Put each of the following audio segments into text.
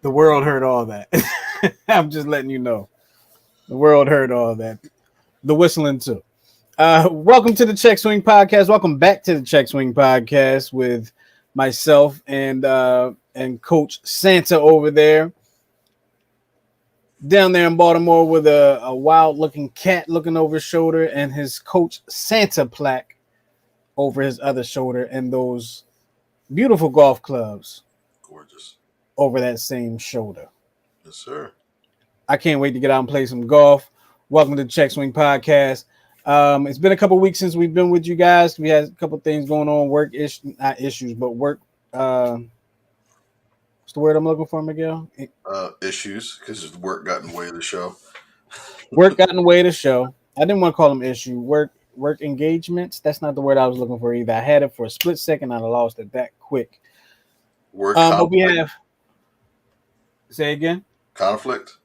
The world heard all that. I'm just letting you know. The world heard all that. The whistling too. Welcome to the Check Swing Podcast. Welcome back to the Check Swing Podcast with myself and Coach Santa over there. Down there in Baltimore with a wild looking cat looking over his shoulder and his Coach Santa plaque over his other shoulder and those beautiful golf clubs Gorgeous. over that same shoulder. Yes, sir. I can't wait to get out and play some golf. Welcome to the Check Swing Podcast. It's been a couple weeks since we've been with you guys. We had a couple things going on, not issues, but work. What's the word I'm looking for, Miguel? Issues because work got in the way of the show. Work got in the way of the show. I didn't want to call them issue. Work engagements. That's not the word I was looking for either. I had it for a split second. I lost it that quick. Work But we have. Say again. Conflict.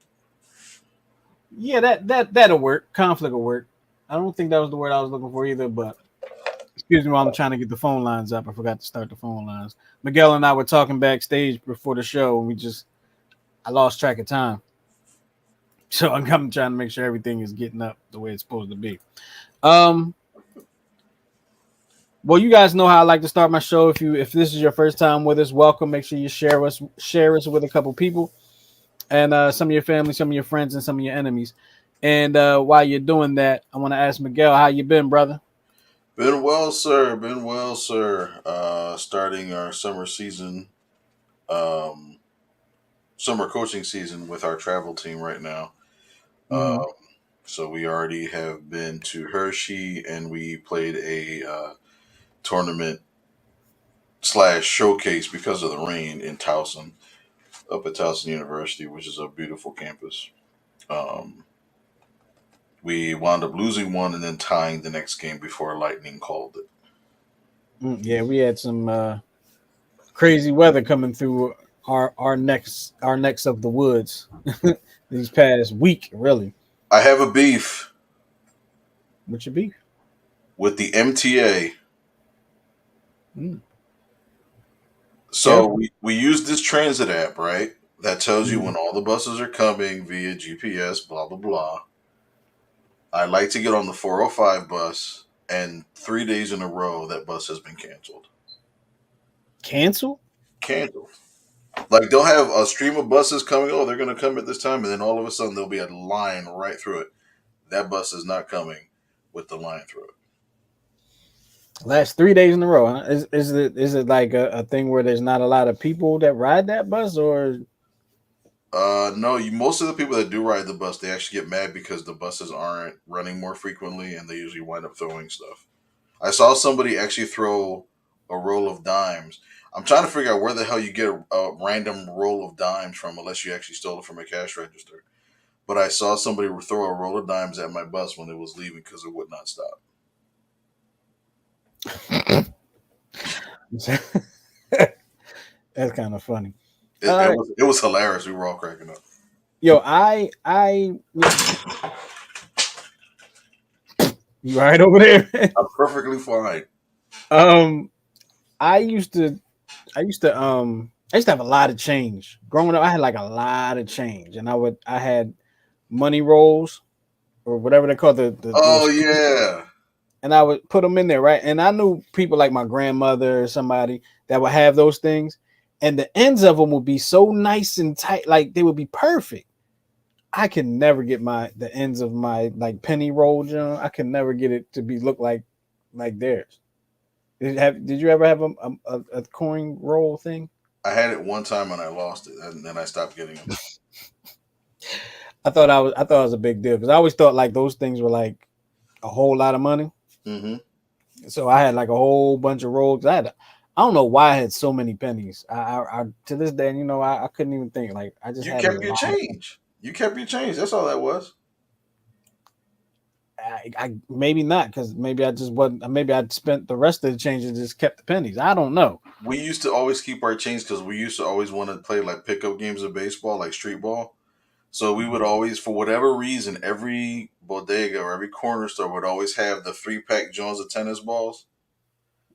Yeah, that'll work. Conflict will work. I don't think that was the word I was looking for either, but excuse me while I'm trying to get the phone lines up. I forgot to start the phone lines. Miguel and I were talking backstage before the show, and I lost track of time. So I'm trying to make sure everything is getting up the way it's supposed to be. Well, you guys know how I like to start my show. If this is your first time with us, welcome. Make sure you share us with a couple people. And some of your family, some of your friends, and some of your enemies. And while you're doing that, I want to ask Miguel, how you been, brother? Been well, sir. Been well, sir. Starting our summer season, summer coaching season with our travel team right now. Mm-hmm. So we already have been to Hershey, and we played a tournament / showcase because of the rain in Towson, up at Towson University, which is a beautiful campus. Um, we wound up losing one and then tying the next game before Lightning called it. Yeah, we had some crazy weather coming through our necks of the woods these past week, really. I have a beef What should be? with the MTA. Mm. So we use this transit app, right? That tells you Mm. when all the buses are coming via GPS, blah, blah, blah. I like to get on the 405 bus, and 3 days in a row, that bus has been canceled. Cancel? Canceled. Like they'll have a stream of buses coming. Oh, they're going to come at this time, and then all of a sudden there'll be a line right through it. That bus is not coming with the line through it. Last 3 days in a row. Huh? Is it like a thing where there's not a lot of people that ride that bus, or No, most of the people that do ride the bus, they actually get mad because the buses aren't running more frequently, and they usually wind up throwing stuff. I saw somebody actually throw a roll of dimes. I'm trying to figure out where the hell you get a random roll of dimes from, unless you actually stole it from a cash register. But I saw somebody throw a roll of dimes at my bus when it was leaving because it would not stop. that's kind of funny. It was hilarious. We were all cracking up. Yo, you all right over there? I'm perfectly fine. um, I used to have a lot of change growing up. I had like a lot of change, and I had money rolls or whatever they call the Oh yeah. and I would put them in there, right? And I knew people like my grandmother or somebody that would have those things, and the ends of them would be so nice and tight, like they would be perfect. I can never get the ends of my like penny roll, John. I can never get it to look like theirs. Did you ever have a coin roll thing? I had it one time and I lost it, and then I stopped getting them. I thought it was a big deal because I always thought like those things were like a whole lot of money. Mm-hmm. So I had like a whole bunch of rolls. I don't know why I had so many pennies. I to this day, I couldn't even think. Like I just You had kept your change. You kept your change. That's all that was. I maybe not because maybe I just wasn't. Maybe I spent the rest of the change and just kept the pennies. I don't know. We used to always keep our change because we used to always want to play like pickup games of baseball, like street ball. So we would always, for whatever reason, every bodega or every corner store would always have the 3-pack Jones of tennis balls,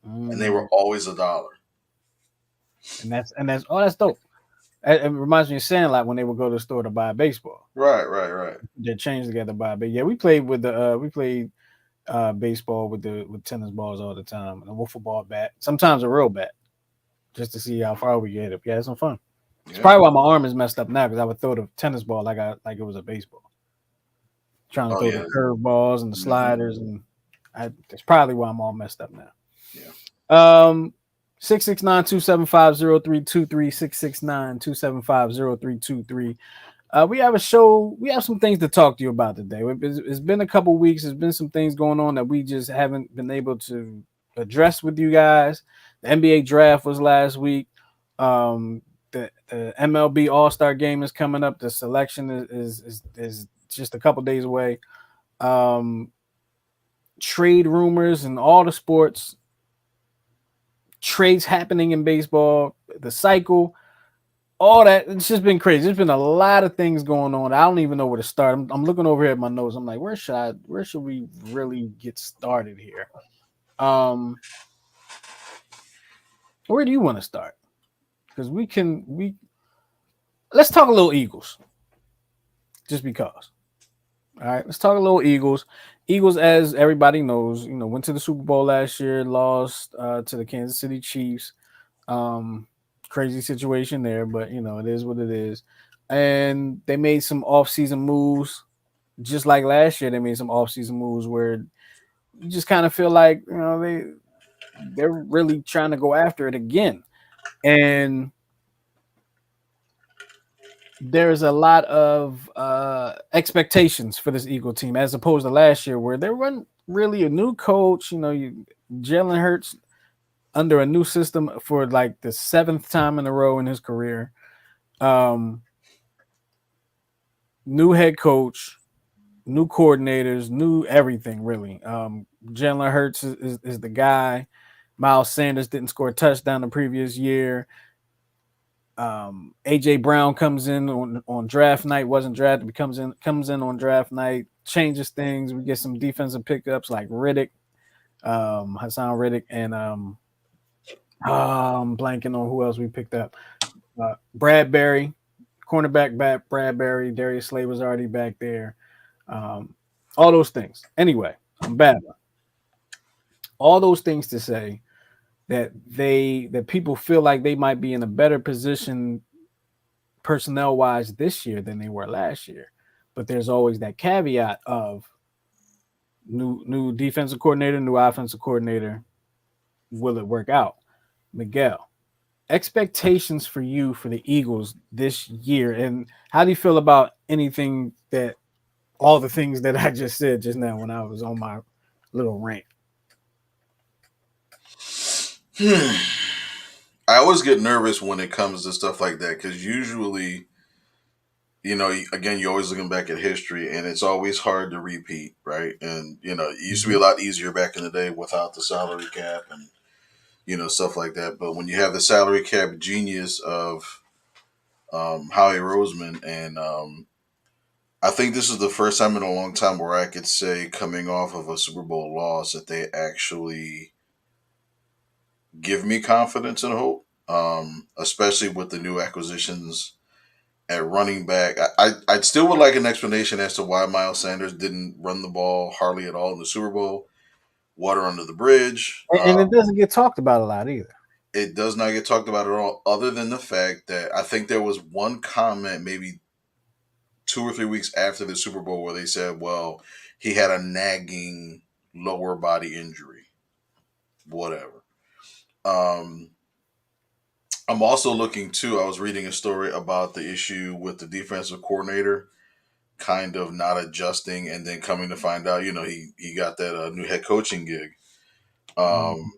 and they were always $1. And that's dope. It reminds me of Sandlot when they would go to the store to buy a baseball. Right, right, right. They changed together by, but yeah, we played with the we played baseball with the with tennis balls all the time and a wiffle ball bat. Sometimes a real bat, just to see how far we get. It. Yeah, it's some fun. It's Yeah. probably why my arm is messed up now because I would throw the tennis ball like it was a baseball, trying to Oh throw the yeah. curve balls and the Hmm. sliders, and that's probably why I'm all messed up now. Yeah. 669-275-0323, 669-275-0323. We have a show. We have some things to talk to you about today. It's been a couple weeks. There's been some things going on that we just haven't been able to address with you guys. The NBA draft was last week. The MLB All Star Game is coming up. The selection is just a couple days away. Um, Trade rumors and all the sports trades happening in baseball. The cycle all that. It's just been crazy. There's been a lot of things going on. I don't even know where to start. I'm looking over here at my notes. I'm like, where should we really get started here? Um, where do you want to start? Because we let's talk a little Eagles, just because. All right, let's talk a little Eagles. Eagles, as everybody knows, went to the Super Bowl last year, lost to the Kansas City Chiefs. Um, Crazy situation there, but it is what it is. And they made some off-season moves, just like last year. They made some off-season moves where you just kind of feel like they're really trying to go after it again. And there's a lot of expectations for this Eagle team as opposed to last year where there wasn't really a new coach. Jalen Hurts under a new system for like the seventh time in a row in his career. Um, New head coach, new coordinators, new everything really. Jalen Hurts is the guy. Miles Sanders didn't score a touchdown the previous year. AJ Brown comes in on draft night, wasn't drafted, but comes in on draft night, changes things. We get some defensive pickups like Riddick, Hassan Riddick, and I'm blanking on who else we picked up. Bradbury, cornerback back Bradbury, Darius Slay was already back there. Um, all those things. Anyway, I'm bad. All those things to say that people feel like they might be in a better position personnel wise this year than they were last year. But there's always that caveat of new defensive coordinator, new offensive coordinator. Will it work out? Miguel, expectations for you for the Eagles this year, and how do you feel about anything that all the things that I just said just now when I was on my little rant? I always get nervous when it comes to stuff like that because usually, again, you're always looking back at history and it's always hard to repeat, right? And, it used to be a Mhm. lot easier back in the day without the salary cap and, stuff like that. But when you have the salary cap genius of Howie Roseman, and I think this is the first time in a long time where I could say, coming off of a Super Bowl loss, that they actually give me confidence and hope, especially with the new acquisitions at running back. I still would like an explanation as to why Miles Sanders didn't run the ball hardly at all in the Super Bowl. Water under the bridge. And it doesn't get talked about a lot either. It does not get talked about at all, other than the fact that I think there was one comment maybe 2 or 3 weeks after the Super Bowl where they said, well, he had a nagging lower body injury. Whatever. Um, I'm also looking too. I was reading a story about the issue with the defensive coordinator kind of not adjusting and then coming to find out, he got that new head coaching gig. Mhm. Um,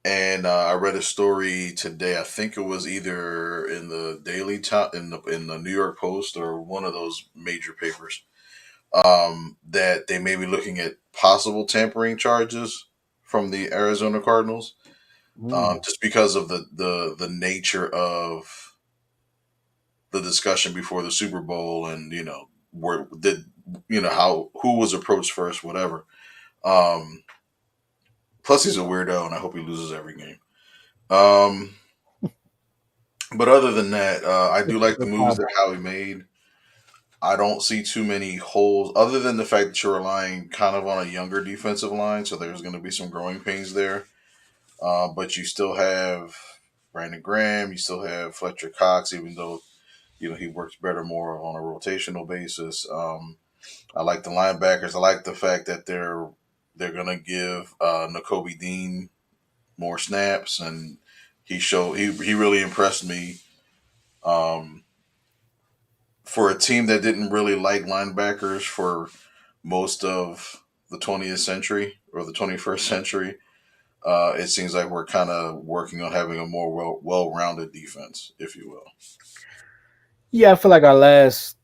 and I read a story today. I think it was either in the Daily Time, in the New York Post, or one of those major papers, that they may be looking at possible tampering charges from the Arizona Cardinals, Mm. just because of the nature of the discussion before the Super Bowl, and where did how who was approached first, whatever. Um, Plus, he's a weirdo, and I hope he loses every game. Um, But other than that, I do Six like the foot moves five. that Howie made. I don't see too many holes, other than the fact that you're relying kind of on a younger defensive line, so there's going to be some growing pains there. But you still have Brandon Graham, you still have Fletcher Cox, even though he works better more on a rotational basis. I like the linebackers. I like the fact that they're going to give N'Kobe Dean more snaps, and he really impressed me. Um, for a team that didn't really like linebackers for most of the 20th century or the 21st century, it seems like we're kind of working on having a more well-rounded defense, if you will. Yeah, I feel like our last,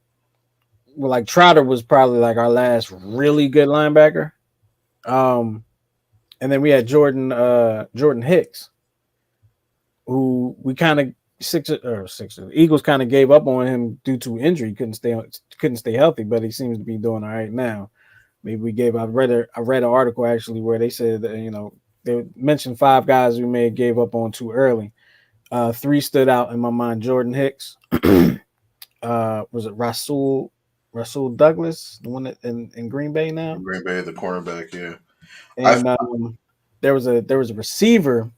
well, like Trotter was probably like our last really good linebacker. Um, and then we had Jordan Hicks, who we kind of six Eagles kind of gave up on him due to injury. Couldn't stay healthy, but he seems to be doing all right now. Maybe we gave. I read an article actually where they said that they mentioned five guys we may have gave up on too early. Three stood out in my mind: Jordan Hicks. Was it Rasul Douglas, the one that in Green Bay now? Green Bay, the cornerback, yeah. I And there was a receiver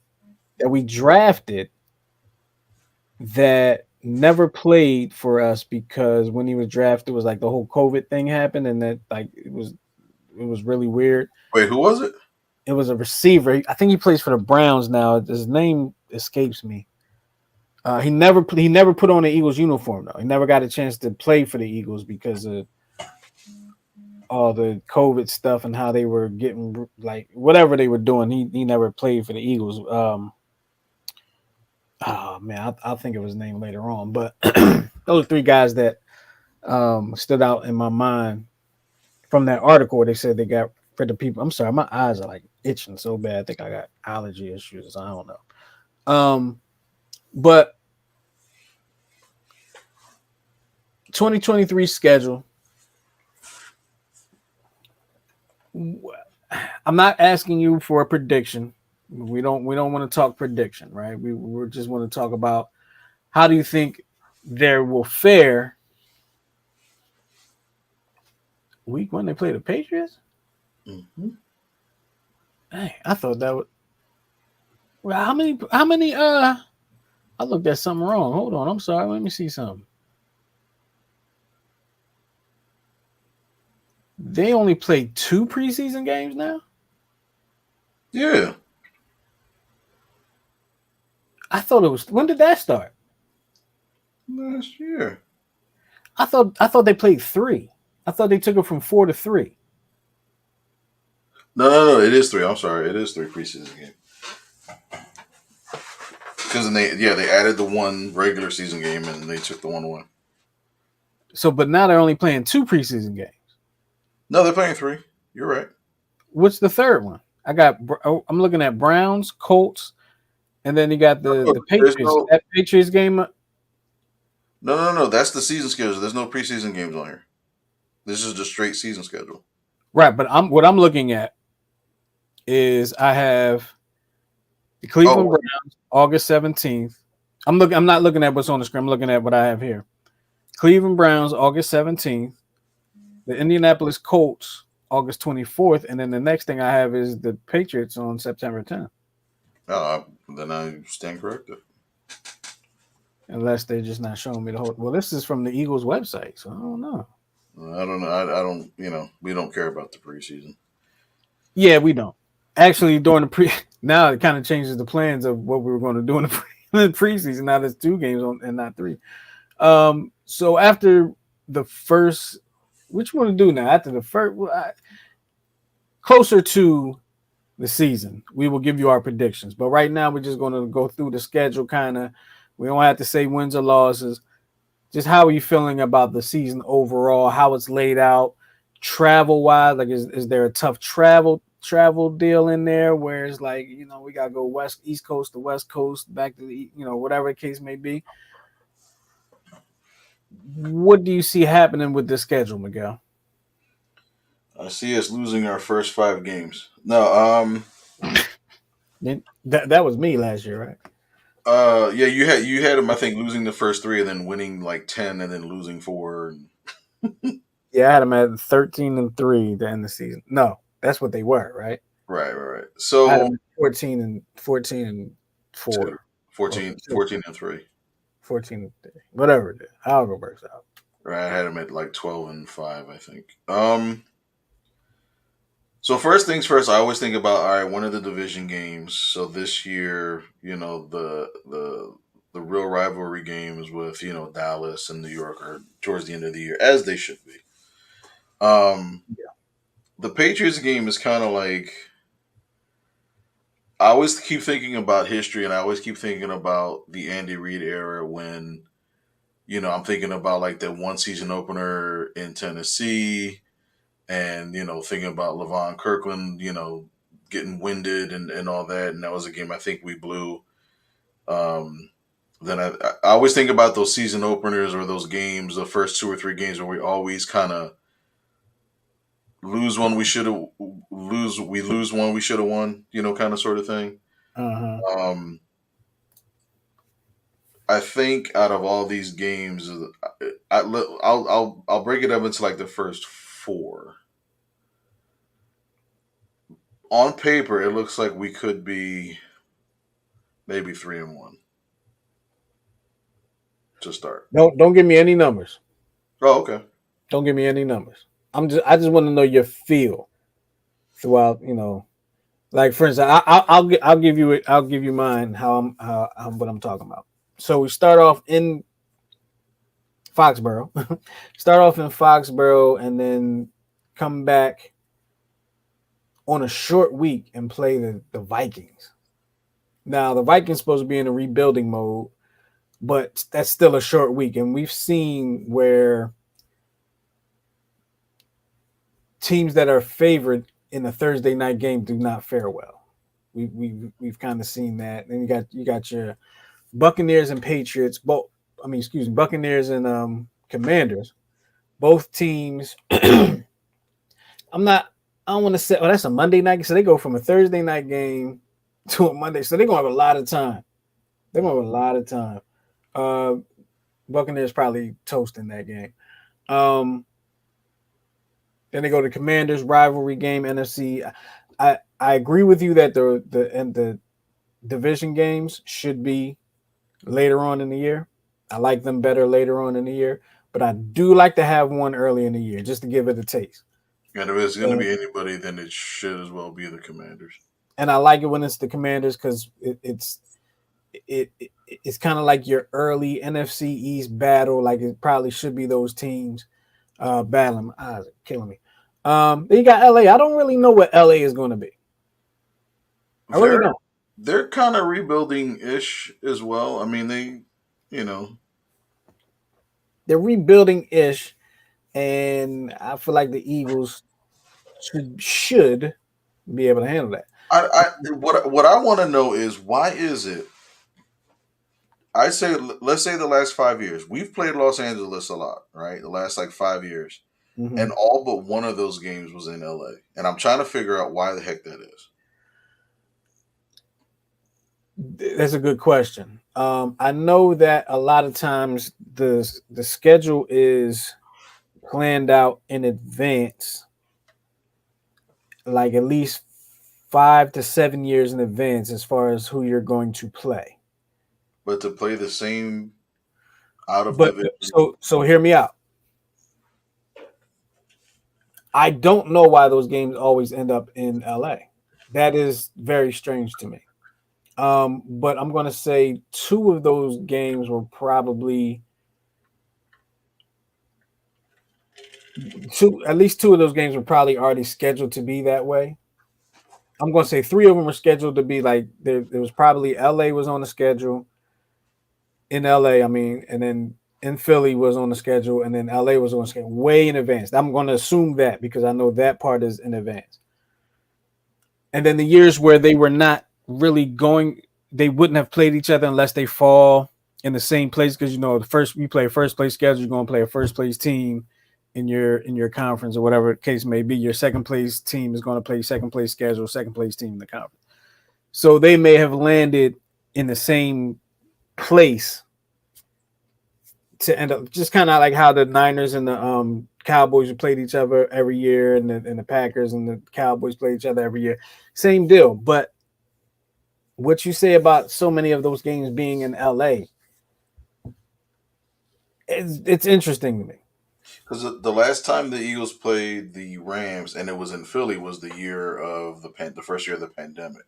that we drafted that never played for us because when he was drafted, it was like the whole COVID thing happened, and that like it was really weird. wait, who was it? It was a receiver. I think he plays for the Browns now. His name escapes me. He never put on the Eagles uniform though. He never got a chance to play for the Eagles because of all the COVID stuff and how they were getting like whatever they were doing. He never played for the Eagles. Oh man, I'll think of his name later on. But those are three guys that stood out in my mind from that article where they said they got for the people. I'm sorry, my eyes are like itching so bad. I think I got allergy issues. I don't know. But 2023 schedule. I'm not asking you for a prediction. We don't want to talk prediction, right? We just want to talk about how do you think there will fare week when they play the Patriots? Mm-hmm. Hey, I thought that would. Well, how many I looked at something wrong. Hold on, I'm sorry. Let me see something. They only played two preseason games now. Yeah, I thought it was. When did that start? last year. I thought they played three. I thought they took it from four to three. No. It is three. I'm sorry. It is three preseason games. Because they added the one regular season game and they took the one away. So, but now they're only playing two preseason games. No, they're playing three. You're right. What's the third one? I'm looking at Browns, Colts, and then you got the There's Patriots. no, That Patriots game, no. That's the season schedule. There's no preseason games on here. This is the straight season schedule. right? But I'm looking at is I have the Cleveland Oh, Browns August 17th. I'm not looking at what's on the screen. I'm looking at what I have here. Cleveland Browns August 17th. The Indianapolis Colts August 24th, and then the next thing I have is the Patriots on September 10th. then I stand corrected. Unless they're just not showing me the whole. Well, this is from the Eagles website, so I don't know. I don't know. I don't. We don't care about the preseason. Yeah, we don't. Actually, during the pre, now it kind of changes the plans of what we were going to do in the preseason. Now there's two games on and not three. So after the first, which one to do now? After the first, closer to the season, we will give you our predictions. But right now, we're just going to go through the schedule. Kind of, we don't have to say wins or losses. Just how are you feeling about the season overall? How it's laid out, travel wise? Like, is there a tough travel deal in there where it's like we gotta go east coast to west coast, back to the whatever the case may be? What do you see happening with this schedule, Miguel? I see us losing our first five games. No, That was me last year, right? Yeah, you had him. I think losing the first three and then winning like 10 and then losing four. And, Yeah, I had them at 13-3 to end the season. No, that's what they were, right? right. I had So them at 14-4 two, or 14 and three. 14-3, whatever it is, however it works out. Right, I had him at like 12 and five, I think. So first things first, I always think about all right, one of the division games. So this year, the real rivalry games with Dallas and New York are towards the end of the year, as they should be. Um, the Patriots game is kind of like I always keep thinking about history, and I always keep thinking about the Andy Reid era when I'm thinking about like that one season opener in Tennessee, and thinking about Levon Kirkland, getting winded and all that, and that was a game I think we blew. Um, then I always think about those season openers or those games, the first two or three games where we always kind of lose one we lose one we should have won, kind of sort of thing. Uh-huh. Um, I think out of all these games, I'll break it up into like the first four. On paper, it looks like we could be maybe 3-1 to start. Don't give me any numbers. Oh, okay. Don't give me any numbers. I just want to know your feel throughout. Like for instance, I'll give you it. I'll give you mine. What I'm talking about. So we start off in Foxborough. Start off in Foxborough and then come back on a short week and play the Vikings. Now the Vikings supposed to be in a rebuilding mode, but that's still a short week, and we've seen where teams that are favored in a Thursday night game do not fare well. We've kind of seen that. Then you got your Buccaneers and Patriots. Buccaneers and Commanders. Both teams. I'm not. I don't want to say. Oh, that's a Monday night. So they go from a Thursday night game to a Monday. So they're gonna have a lot of time. They're gonna have a lot of time. Uh, Buccaneers probably toasting that game. Then they go to Commanders rivalry game NFC. I agree with you that the division games should be later on in the year. I like them better later on in the year, but I do like to have one early in the year just to give it a taste. And if it's going to And, be anybody, then it should as well be the Commanders. and I like it when it's the Commanders because it's kind of like your early NFC East battle. Like it probably should be those teams battling. My eyes are killing me. Then you got LA. I don't really know what LA is going to be. I really don't. They're kind of rebuilding ish as well. I mean, you know, They're rebuilding ish, and I feel like the Eagles should be able to handle that. what I want to know is why is it? I say let's say the last 5 years we've played Los Angeles a lot, right? The last like 5 years, Mm-hmm. and all but one of those games was in LA, and I'm trying to figure out why the heck that is. That's a good question. I know that a lot of times the schedule is planned out in advance, like at least 5 to 7 years in advance, as far as who you're going to play. But to play the same out of But division, so hear me out. I don't know why those games always end up in LA. That is very strange to me. But I'm going to say two of those games were probably at least two of those games were probably already scheduled to be that way. I'm going to say three of them were scheduled to be like there was probably LA was on the schedule in LA. I mean, and then in Philly was on the schedule, and then LA was on the schedule way in advance. I'm going to assume that because I know that part is in advance. And then the years where they were not really going, they wouldn't have played each other unless they fall in the same place because the first you play a first place schedule, you're going to play a first place team in your conference or whatever the case may be. Your second place team is going to play second place schedule, second place team in the conference. So they may have landed in the same place to end up just kind of like how the Niners and the Cowboys played each other every year, and the Packers and the Cowboys played each other every year. Same deal. But what you say about so many of those games being in LA, it's interesting to me. Because the last time the Eagles played the Rams and it was in Philly was the year of the first year of the pandemic,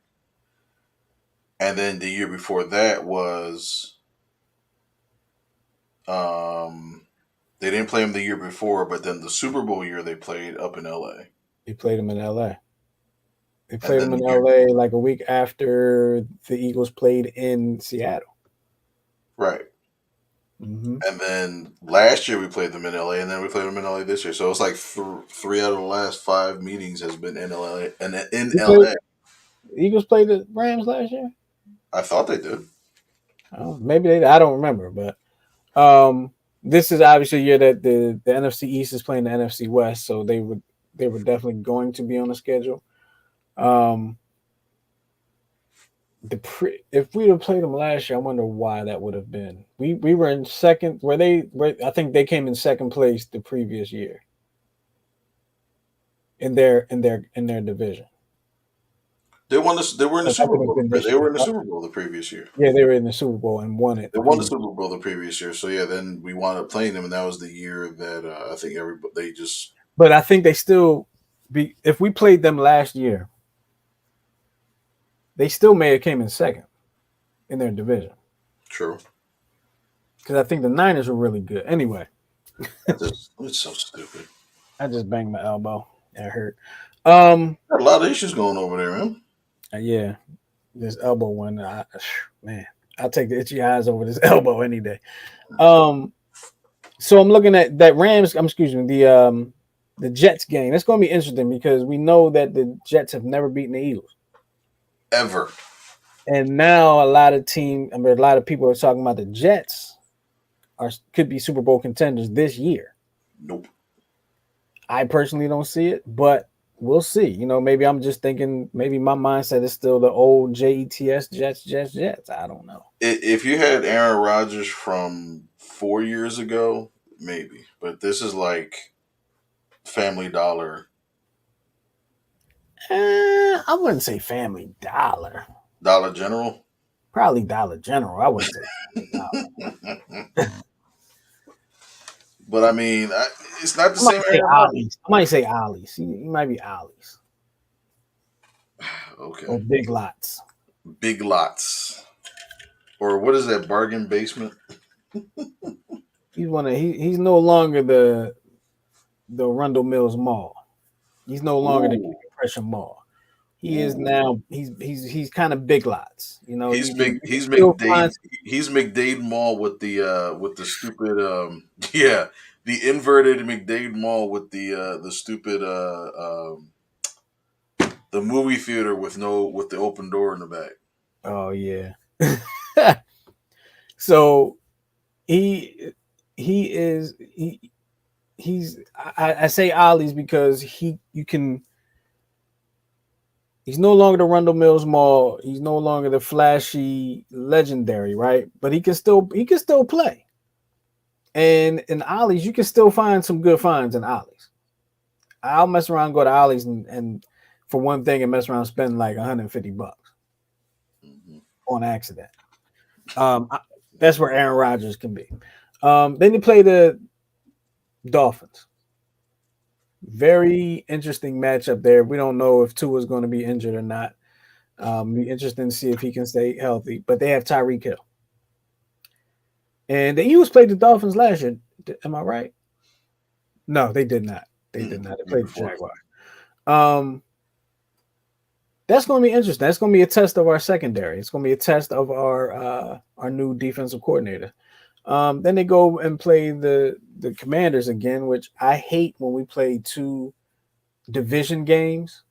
and then the year before that was they didn't play them the year before, but then the Super Bowl year they played up in L.A. They played them in LA. They and played then them in the year LA like a week after the Eagles played in Seattle. right, Mm-hmm. and then last year we played them in L.A. and then we played them in L.A. this year. So it's like three out of the last five meetings has been in L.A. and in Played, L.A. Eagles played the Rams last year. I thought they did. Maybe they. I don't remember, but this is obviously a year that the NFC East is playing the NFC West, so they were definitely going to be on the schedule. Um, if we'd have played them last year, I wonder why that would have been. We were in second. I think they came in second place the previous year in their division. They won this. They were in the So that Super would have Bowl. been this They year. were in the Super Bowl the previous year. Yeah, they were in the Super Bowl and won it They the won the previous. Super Bowl the previous year. So yeah, then we wound up playing them, and that was the year that I think everybody they just But I think they still be if we played them last year, they still may have came in second in their division true. because I think the Niners were really good. Anyway, It's so stupid. I just banged my elbow. That hurt. Um, Got a lot of issues going over there, man. yeah, this elbow one, man, I'll take the itchy eyes over this elbow any day. Um, so I'm looking at that Rams. Excuse me, the Jets game. That's going to be interesting because we know that the Jets have never beaten the Eagles, Ever. and now a lot of people are talking about the Jets could be Super Bowl contenders this year. Nope. I personally don't see it, but we'll see. Maybe I'm just thinking. Maybe my mindset is still the old Jets, Jets. I don't know. If you had Aaron Rodgers from 4 years ago, maybe. But this is like Family Dollar. I wouldn't say Family Dollar. Dollar General. Probably Dollar General. I wouldn't say Family Dollar. But I mean, it's not the I might same say Aaron Rodgers. Ollie's. I might say Ollie's. He might be Ollie's Okay. or Big Lots. Big Lots. Or what is that? Bargain Basement. He's no longer the Arundel Mills Mall. He's no longer the Ooh. Compression Mall. He is Ooh. now. He's kind of Big Lots. He's You Mc, can he's still McDade. find. He's McDade Mall with the stupid yeah, the inverted McDade Mall with the stupid the movie theater with the open door in the back. Oh yeah. So he he is he's I say Ollie's because he's no longer the Rundle Mills Mall. He's no longer the flashy legendary, right? But he can still play. And in Ollie's, you can still find some good finds in Ollie's. I'll mess around, go to Ollie's, and for one thing, and mess around, spend like $150 Mm-hmm. on accident. That's where Aaron Rodgers can be. Then you play the Dolphins. Very interesting matchup there. We don't know if Tua is going to be injured or not. Be interesting to see if he can stay healthy. But they have Tyreek Hill. And the Eagles played the Dolphins last year. Am I right? No, they did not. They did not. They played the Jaguars. That's going to be interesting. That's going to be a test of our secondary. It's going to be a test of our new defensive coordinator. Then they go and play the Commanders again, which I hate when we play two division games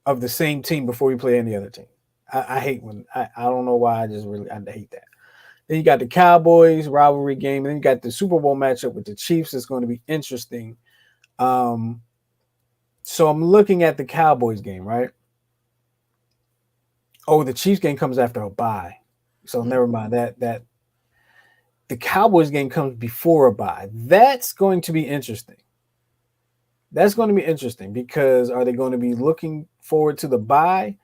of the same team before we play any other team. I hate when I don't know why. I hate that. Then you got the Cowboys rivalry game, and then you got the Super Bowl matchup with the Chiefs. It's going to be interesting. So I'm looking at the Cowboys game, right? Oh, the Chiefs game comes after a bye. So never mind that the Cowboys game comes before a bye. That's going to be interesting. That's going to be interesting because are they going to be looking forward to the bye,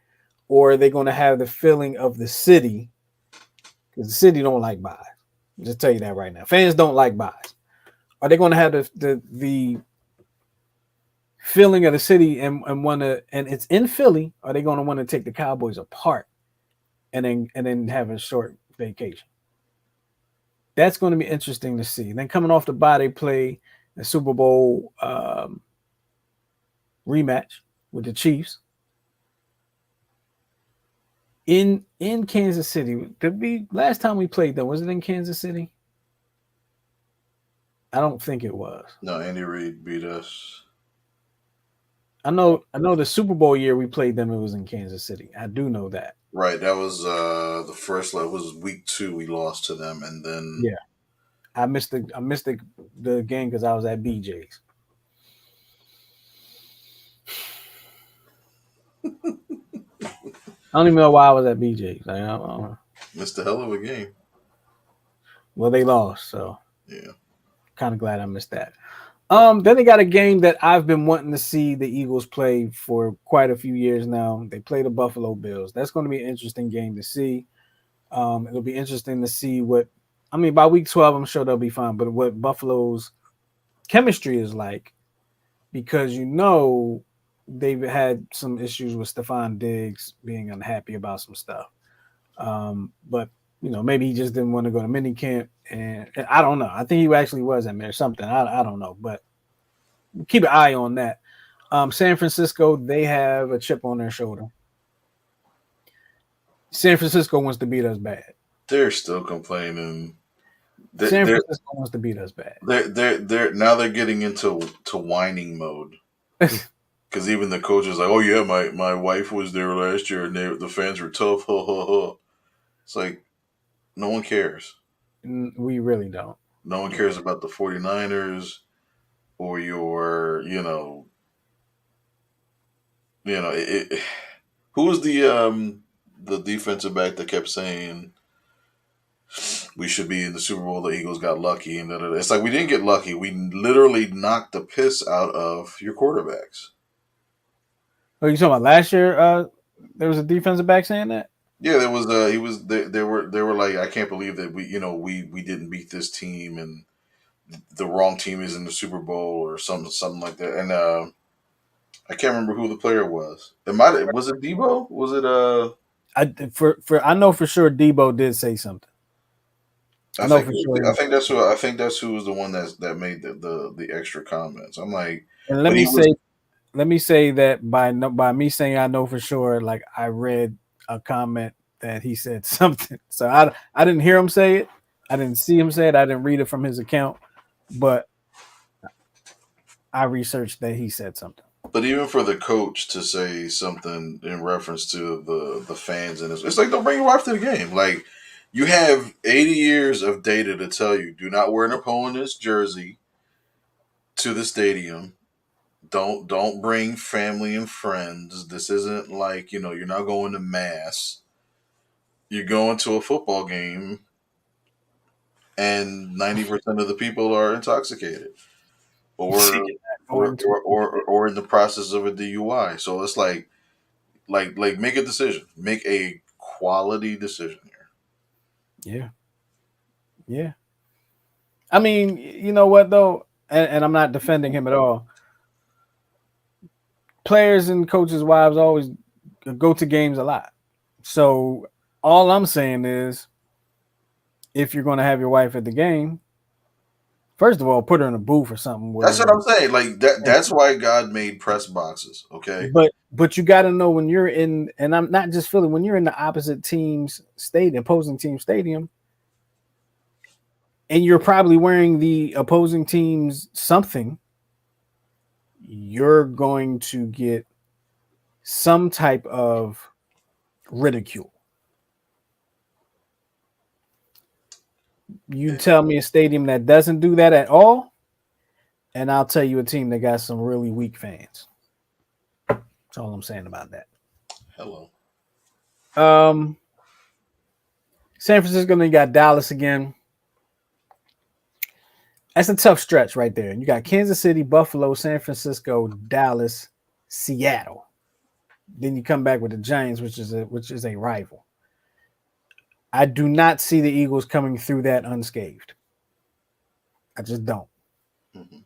or are they going to have the feeling of the city? Because the city don't like buys. I'll just tell you that right now. Fans don't like buys. Are they going to have the feeling of the city and want to? And it's in Philly. Are they going to want to take the Cowboys apart and then have a short vacation? That's going to be interesting to see. Then coming off the bye, they play the Super Bowl rematch with the Chiefs in Kansas City. Last time we played them, was it in Kansas City? I don't think it was. No, Andy Reid beat us. I know the Super Bowl year we played them, it was in Kansas City. I do know that. Right, that was the first. It was week 2. We lost to them, and then Yeah. I missed the game because I was at BJ's. I don't even know why I was at BJ's. Like, I don't know. missed a hell of a game. Well, they lost, so Yeah. kind of glad I missed that. Then they got a game that I've been wanting to see the Eagles play for quite a few years now. They play the Buffalo Bills. That's going to be an interesting game to see. It'll be interesting to see by week 12, I'm sure they'll be fine, but what Buffalo's chemistry is like, because they've had some issues with Stephon Diggs being unhappy about some stuff. But maybe he just didn't want to go to mini camp, and I don't know. I think he actually was at or something. I don't know, but keep an eye on that. San Francisco, they have a chip on their shoulder. San Francisco wants to beat us bad. They're still complaining. San Francisco wants to beat us bad. They're getting into whining mode. Because even the coach is like, "Oh yeah, my wife was there last year, and the fans were tough." It's like no one cares. We really don't. No one cares about the 49ers or who was the defensive back that kept saying we should be in the Super Bowl? The Eagles got lucky, and it's like we didn't get lucky. We literally knocked the piss out of your quarterbacks. Oh, you talking about last year? There was a defensive back saying that. Yeah, there was. He was. They were like, I can't believe that we didn't beat this team, and the wrong team is in the Super Bowl or something like that. And I can't remember who the player was. Was it Debo? Was it I know for sure Debo did say something. I think that's who was the one that made the extra comments. I'm like, and let me say that by me saying I know for sure, like I read a comment that he said something. So I didn't hear him say it. I didn't see him say it. I didn't read it from his account, but I researched that he said something. But even for the coach to say something in reference to the fans, and it's like, don't bring your wife to the game. Like, you have 80 years of data to tell you, do not wear an opponent's jersey to the stadium. Don't bring family and friends. This isn't like, you're not going to mass. You're going to a football game, and 90% of the people are intoxicated. Or in the process of a DUI. So it's like make a decision. Make a quality decision here. Yeah. I mean, you know what though, and I'm not defending him at all. Players and coaches' wives always go to games a lot. So all I'm saying is, if you're going to have your wife at the game, first of all, put her in a booth or something. That's what I'm saying. Like that's why God made press boxes. Okay. But you got to know when you're in, and I'm not just feeling, when you're in the opposing team stadium, and you're probably wearing the opposing team's something, you're going to get some type of ridicule. You tell me a stadium that doesn't do that at all, and I'll tell you a team that got some really weak fans. That's all I'm saying about that. Hello. San Francisco, then you got Dallas again. That's a tough stretch right there. You got Kansas City, Buffalo, San Francisco, Dallas, Seattle. Then you come back with the Giants, which is a rival. I do not see the Eagles coming through that unscathed. I just don't. Mm-hmm.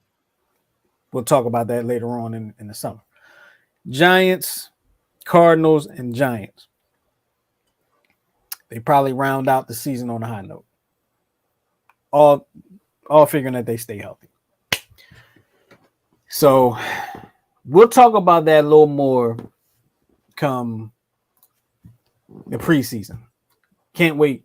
We'll talk about that later on in the summer. Giants, Cardinals, and Giants. They probably round out the season on a high note. All all figuring that they stay healthy. So we'll talk about that a little more come the preseason. Can't wait.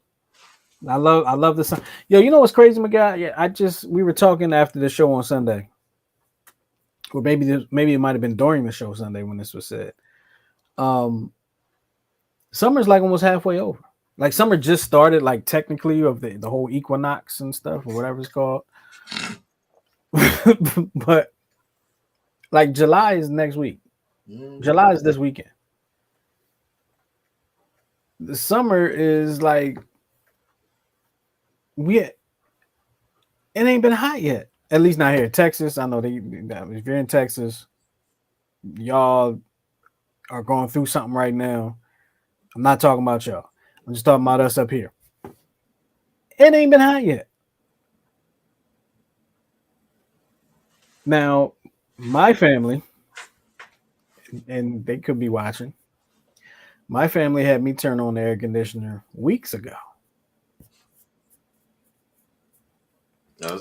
I love the sun. Yo, you know what's crazy, my guy? Yeah, we were talking after the show on Sunday. Or maybe it might have been during the show Sunday when this was said. Um Summer's like almost halfway over. Like summer just started, like technically of the whole equinox and stuff or whatever it's called. But like July is next week. Mm-hmm. July is this weekend. The summer is like it ain't been hot yet. At least not here in Texas. I know if you're in Texas, y'all are going through something right now. I'm not talking about y'all. I'm just talking about us up here. It ain't been hot yet. Now, my family, and they could be watching, my family had me turn on the air conditioner weeks ago. Now,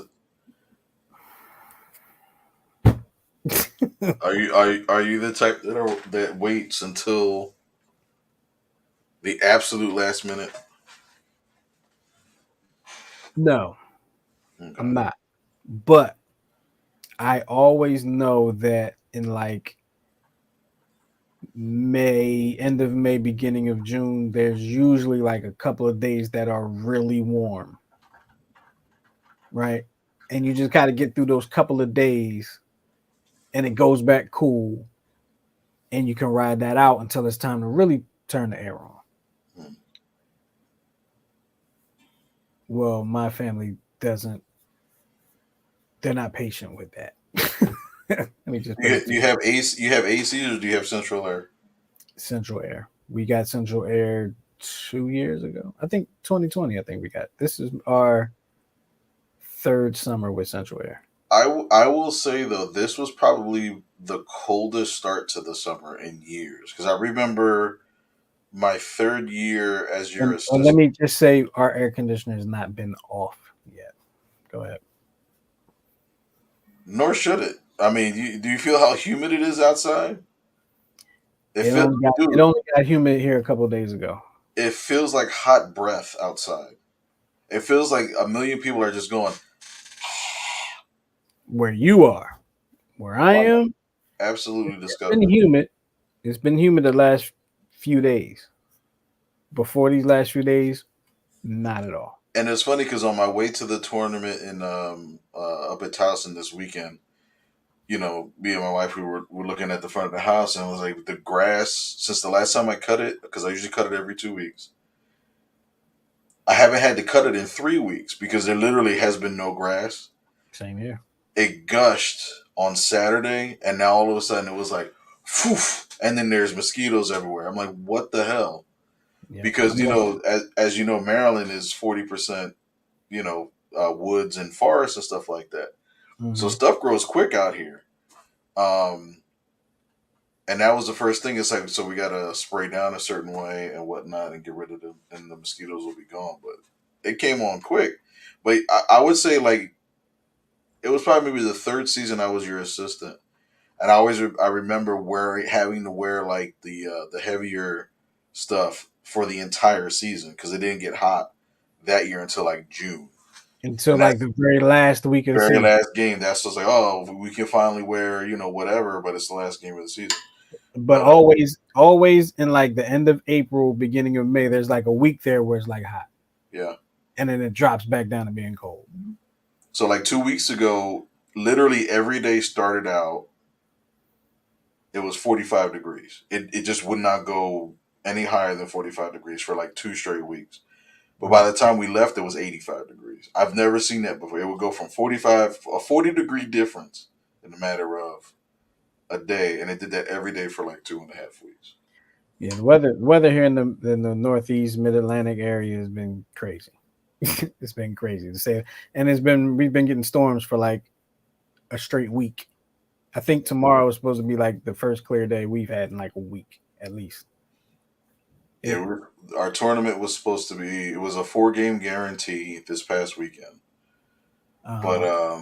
are you the type that waits until the absolute last minute? No, Okay. I'm not. But I always know that in like May, end of May, beginning of June, there's usually like a couple of days that are really warm, right? And you just got to get through those couple of days and it goes back cool and you can ride that out until it's time to really turn the air on. Hmm. Well, my family doesn't, they're not patient with that. Let me just put it Do you have AC? You have AC, or do you have central air? central air. We got central air 2 years ago. I think 2020. I think we got this is our third summer with central air. I will say though, this was probably the coldest start to the summer in years because I remember my third year as your And let assistant. me just say, our air conditioner has not been off yet. Go ahead. Nor should it. I mean, do you feel how humid it is outside? It It feels, only got it dude. only got humid here a couple of days ago. It feels like hot breath outside. It feels like a million people are just going. Where you are, where I Oh, am, absolutely it's been disgusting. humid. It's been humid the last few days. Before these last few days, not at all. And it's funny because on my way to the tournament in up at Towson this weekend, me and my wife, we were looking at the front of the house and it was like the grass, since the last time I cut it, because I usually cut it every 2 weeks, I haven't had to cut it in 3 weeks because there literally has been no grass. Same here. It gushed on Saturday, and now all of a sudden it was like, poof, and then there's mosquitoes everywhere. I'm like, what the hell? Yep. Because, as you know, Maryland is 40%, woods and forests and stuff like that. So Mhm. stuff grows quick out here. Um, And that was the first thing. It's like, so we gotta spray down a certain way and whatnot, and get rid of them, and the mosquitoes will be gone. But it came on quick. But I would say like it was probably maybe the third season I was your assistant, and I remember having to wear like the heavier stuff for the entire season because it didn't get hot that year until like June, Until and like that's the very last week of the very season. last game. That's just like, oh, we can finally wear whatever, but it's the last game of the season. But But always in like the end of April, beginning of May, there's like a week there where it's like hot. yeah. And then it drops back down to being cold. So like 2 weeks ago, literally every day started out, it was 45 degrees. It just would not go any higher than 45 degrees for like 2 straight weeks. But by the time we left, it was 85 degrees. I've never seen that before. It would go from 45, a 40-degree difference in a matter of a day, and it did that every day for like 2.5 weeks. Yeah, the weather here in the Northeast Mid Atlantic area has been crazy. It's been crazy to say, and we've been getting storms for like a straight week. I think tomorrow is supposed to be like the first clear day we've had in like a week at least. Yeah, It, our tournament was supposed to be. It was a 4 game guarantee this past weekend, but uh,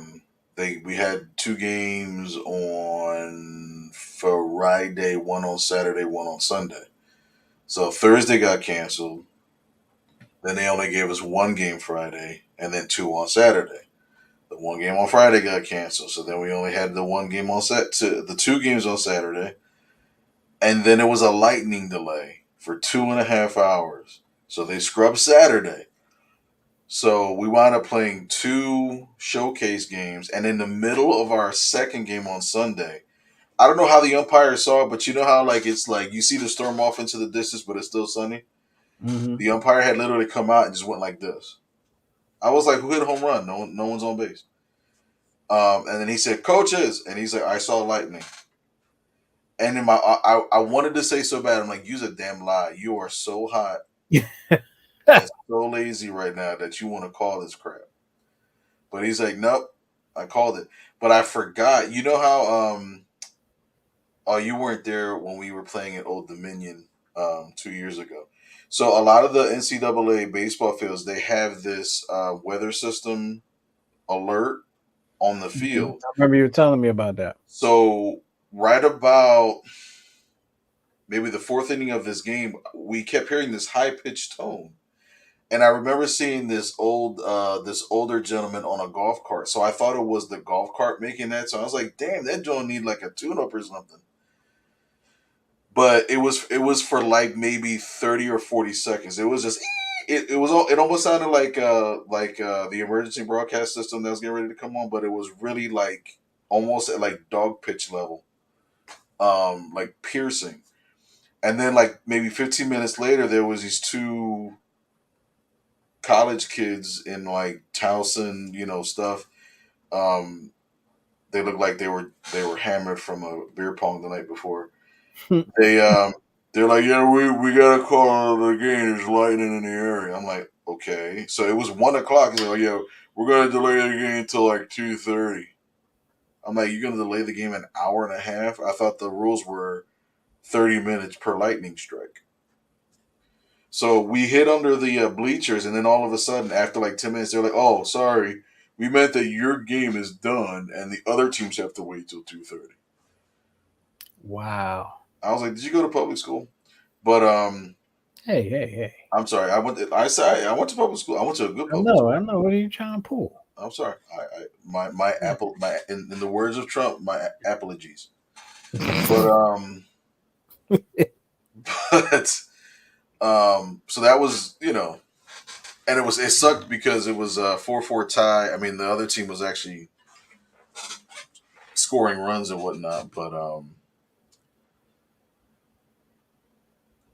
they we had 2 games on Friday, one on Saturday, one on Sunday. So Thursday got canceled. Then they only gave us 1 game Friday, and then 2 on Saturday. The 1 game on Friday got canceled, so then we only had the 1 game on set to the 2 games on Saturday, and then it was a lightning delay for 2.5 hours. So they scrubbed Saturday. So we wound up playing 2 showcase games, and in the middle of our second game on Sunday, I don't know how the umpire saw it, but you know how like it's like you see the storm off into the distance, but it's still sunny. hmm The umpire had literally come out and just went like this. I was like, "Who hit a home run? No one's on base." And then he said, "Coaches," and he's like, "I saw lightning." And in I wanted to say so bad. I'm like, "Use a damn lie. You are so hot and so lazy right now that you want to call this crap." But he's like, "Nope, I called it." But I forgot. You know how oh, you weren't there when we were playing at Old Dominion 2 years ago. So a lot of the NCAA baseball fields they have this weather system alert on the I field. remember you were telling me about that. So right about maybe the fourth inning of this game, we kept hearing this high pitched tone. And I remember seeing this older gentleman on a golf cart. So I thought it was the golf cart making that. So I was like, damn, that don't need like a tune up or something. But it was for like maybe 30 or 40 seconds. It was just it almost sounded like the emergency broadcast system that was getting ready to come on, but it was really like almost at like dog pitch level. Like piercing. And then like maybe 15 minutes later there was these two college kids in like Towson, stuff. Um they looked like they were hammered from a beer pong the night before. They they're like, yeah, we gotta call the game. There's lightning in the area. I'm like, okay. So it was 1 o'clock. He's like, oh yeah, we're gonna delay the game until like 2:30. I'm like, you're gonna delay the game an hour and a half? I thought the rules were 30 minutes per lightning strike. So we hit under the bleachers, and then all of a sudden, after like 10 minutes, they're like, "Oh, sorry, we meant that your game is done, and the other teams have to wait till 2:30." Wow. I was like, "Did you go to public school?" But Hey, hey, hey. I'm sorry. I said I went to public school. I went to a good I public know, school. I know. What are you trying to pull? I'm sorry. My apple my in the words of Trump, my apologies. But but so that was and it sucked because it was a 4-4 tie. I mean, the other team was actually scoring runs and whatnot, but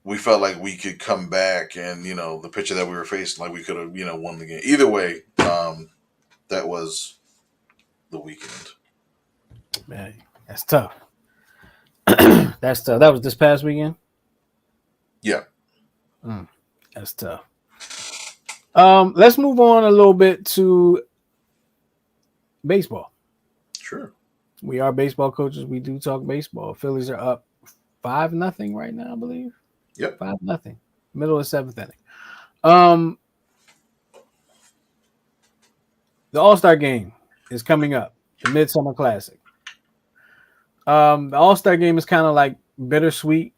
we felt like we could come back, and the pitcher that we were facing, like we could have won the game. Either way, that was the weekend. Man, that's tough. That's tough. That was this past weekend. Yeah, Mm, that's tough. Let's move on a little bit to baseball. sure. We are baseball coaches. We do talk baseball. Phillies are up 5-0 right now, I believe. Yep. 5-0. Middle of seventh inning. Um, the All-Star game is coming up. The Midsummer Classic. The All-Star game is kind of like bittersweet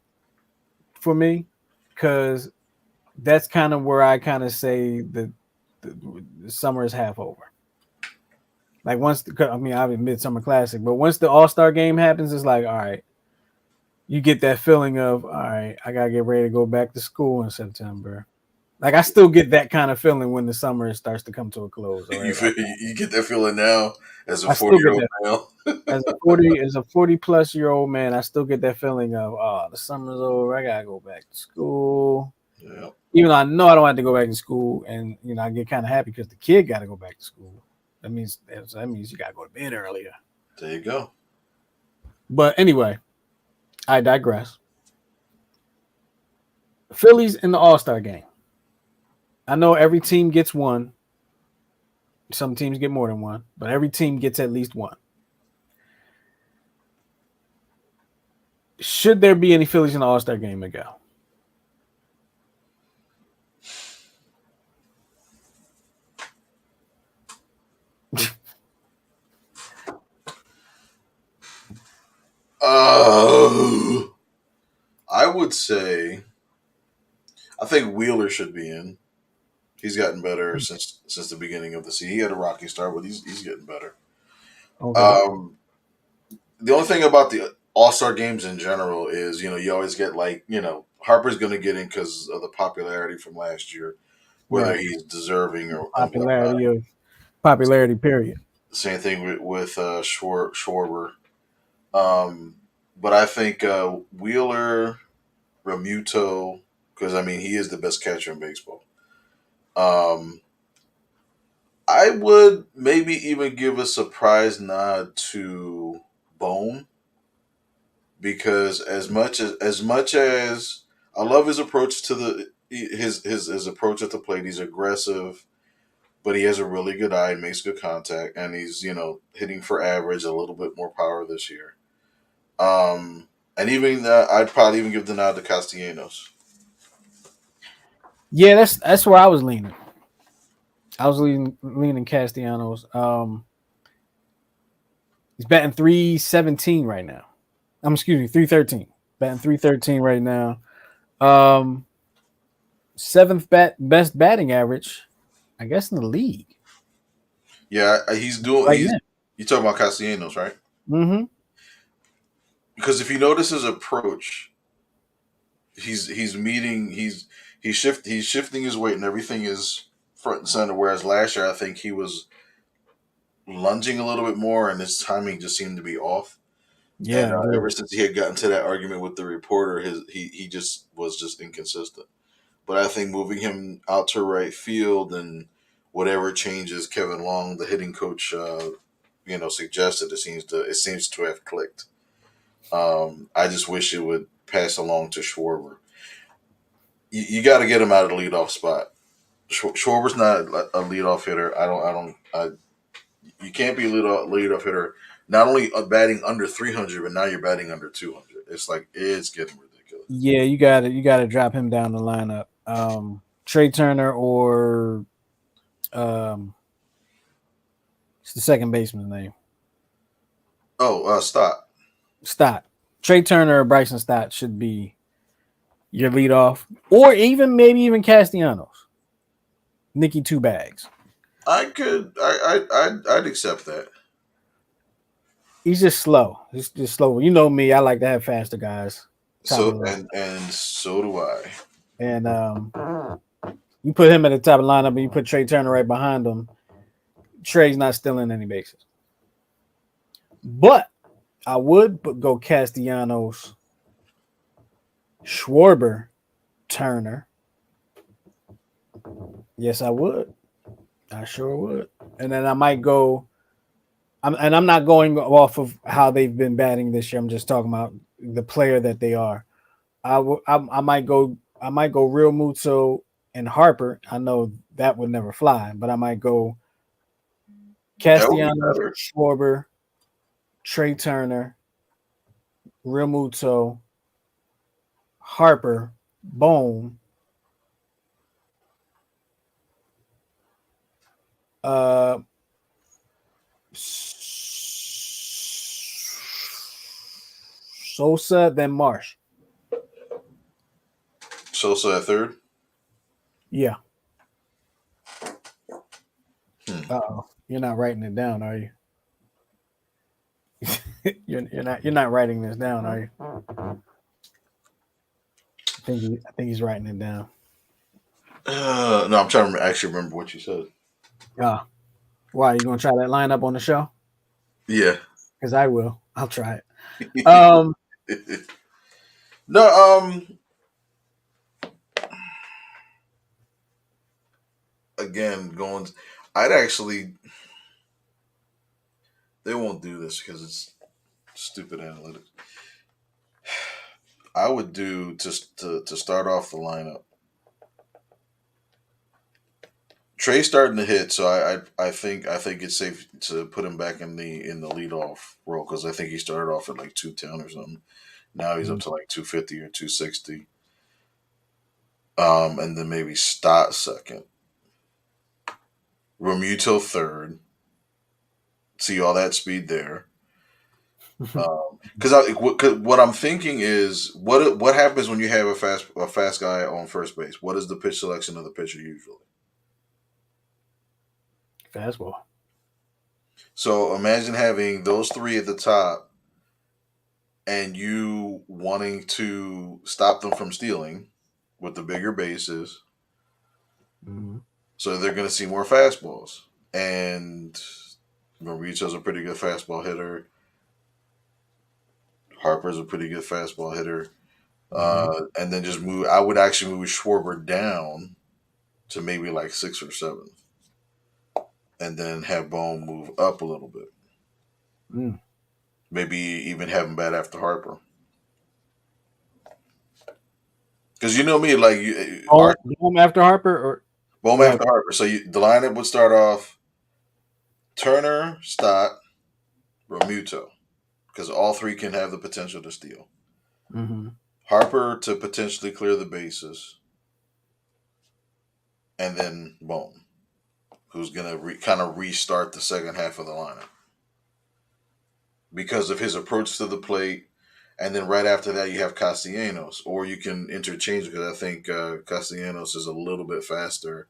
for me because that's kind of where I kind of say the summer is half over. Like I'll be Midsummer Classic, but once the All-Star game happens, it's like, all right, you get that feeling of, all right, I gotta get ready to go back to school in September. Like I still get that kind of feeling when the summer starts to come to a close. All You right, feel, you get that feeling now as a I still get 40-year-old that male. as a 40 plus year old man. I still get that feeling of, oh, the summer's over. I gotta go back to school. Yeah. Even though I know I don't have to go back to school, and I get kind of happy because the kid got to go back to school. That means you got to go to bed earlier. There you go. But anyway, I digress. Phillies in the All Star game. I know every team gets one. Some teams get more than one, but every team gets at least one. Should there be any Phillies in the All Star game, Miguel? Uh, I would say I think Wheeler should be in. He's gotten better since the beginning of the season. He had a rocky start, but he's getting better. Okay. Um, the only thing about the All Star games in general is you always get Harper's going to get in because of the popularity from last year, whether Right. he's deserving or and whatnot. Popularity. Period. Same thing with Schwarber. Um, but I think Wheeler, Remuto, because I mean he is the best catcher in baseball. Um, I would maybe even give a surprise nod to Bohm because as much as I love his approach to his approach at the plate, he's aggressive, but he has a really good eye and makes good contact, and he's hitting for average, a little bit more power this year. And even I'd probably even give the nod to Castellanos. Yeah, that's where I was leaning. I was leaning Castellanos. He's batting 317 right now. Excuse me, 313. Batting 313 right now. Um, seventh best batting average, I guess, in the league Yeah, he's doing. right He's now. you talking about Castellanos, right? Mm-hmm. Because if you notice his approach, he's meeting he's shifting his weight and everything is front and center. Whereas last year, I think he was lunging a little bit more, and his timing just seemed to be off. And Yeah, it ever did. since he had gotten to that argument with the reporter, he just was just inconsistent. But I think moving him out to right field and whatever changes Kevin Long, the hitting coach, suggested, it seems to have clicked. I just wish it would pass along to Schwarber. You got to get him out of the leadoff spot. Schwarber's not a leadoff hitter. You can't be a leadoff hitter. Not only batting under 300, but now you're batting under 200. It's like it's getting ridiculous. Yeah, you got to drop him down the lineup. Trey Turner or it's the second baseman's name. Oh, stop. Stott. Trey Turner or Bryson Stott should be your leadoff, or maybe even Castellanos. Nicky Two Bags. I'd accept that. He's just slow. He's just slow. You know me. I like to have faster guys. Top of So the line. and so do I. And you put him at the top of the lineup, and you put Trey Turner right behind him. Trey's not stealing any bases. But I would go Castellanos, Schwarber, Turner. Yes, I would. I sure would. And then I might go. I'm not going off of how they've been batting this year. I'm just talking about the player that they are. I might go. I might go Real Muto and Harper. I know that would never fly, but I might go That would be Castellanos, better. Schwarber, Trey Turner, Real Muto, Harper, Bohm, uh, Sosa, then Marsh. Sosa at third. Yeah. Hmm. Oh, you're not writing it down, are you? You're not writing this down, are you? I think he's writing it down. No, I'm trying to actually remember what you said. Ah, why you gonna try that lineup on the show? Yeah. Because I will. I'll try it. Um, No. again, I'd actually. They won't do this because it's stupid analytics. I would do to start off the lineup. Trey's starting to hit, so I think it's safe to put him back in the leadoff role because I think he started off at like 210 or something. Now he's up to like 250 or 260. And then maybe Stott second, Realmuto third. See all that speed there. Because what I'm thinking is what happens when you have a fast guy on first base? What is the pitch selection of the pitcher usually? Fastball. So imagine having those three at the top, and you wanting to stop them from stealing with the bigger bases. Mm-hmm. So they're going to see more fastballs, and Marito's a pretty good fastball hitter. Harper's a pretty good fastball hitter. And then just move. I would actually move Schwarber down to maybe like 6 or 7, and then have Bone move up a little bit. Maybe even have him bat after Harper. Because you know me, like Boom after Harper or Bone after Harper. So the lineup would start off Turner, Stott, Realmuto, because all three can have the potential to steal. Mm-hmm. Harper to potentially clear the bases, and then Bone, who's going to kind of restart the second half of the lineup because of his approach to the plate. And then right after that, you have Castellanos, or you can interchange because I think Castellanos is a little bit faster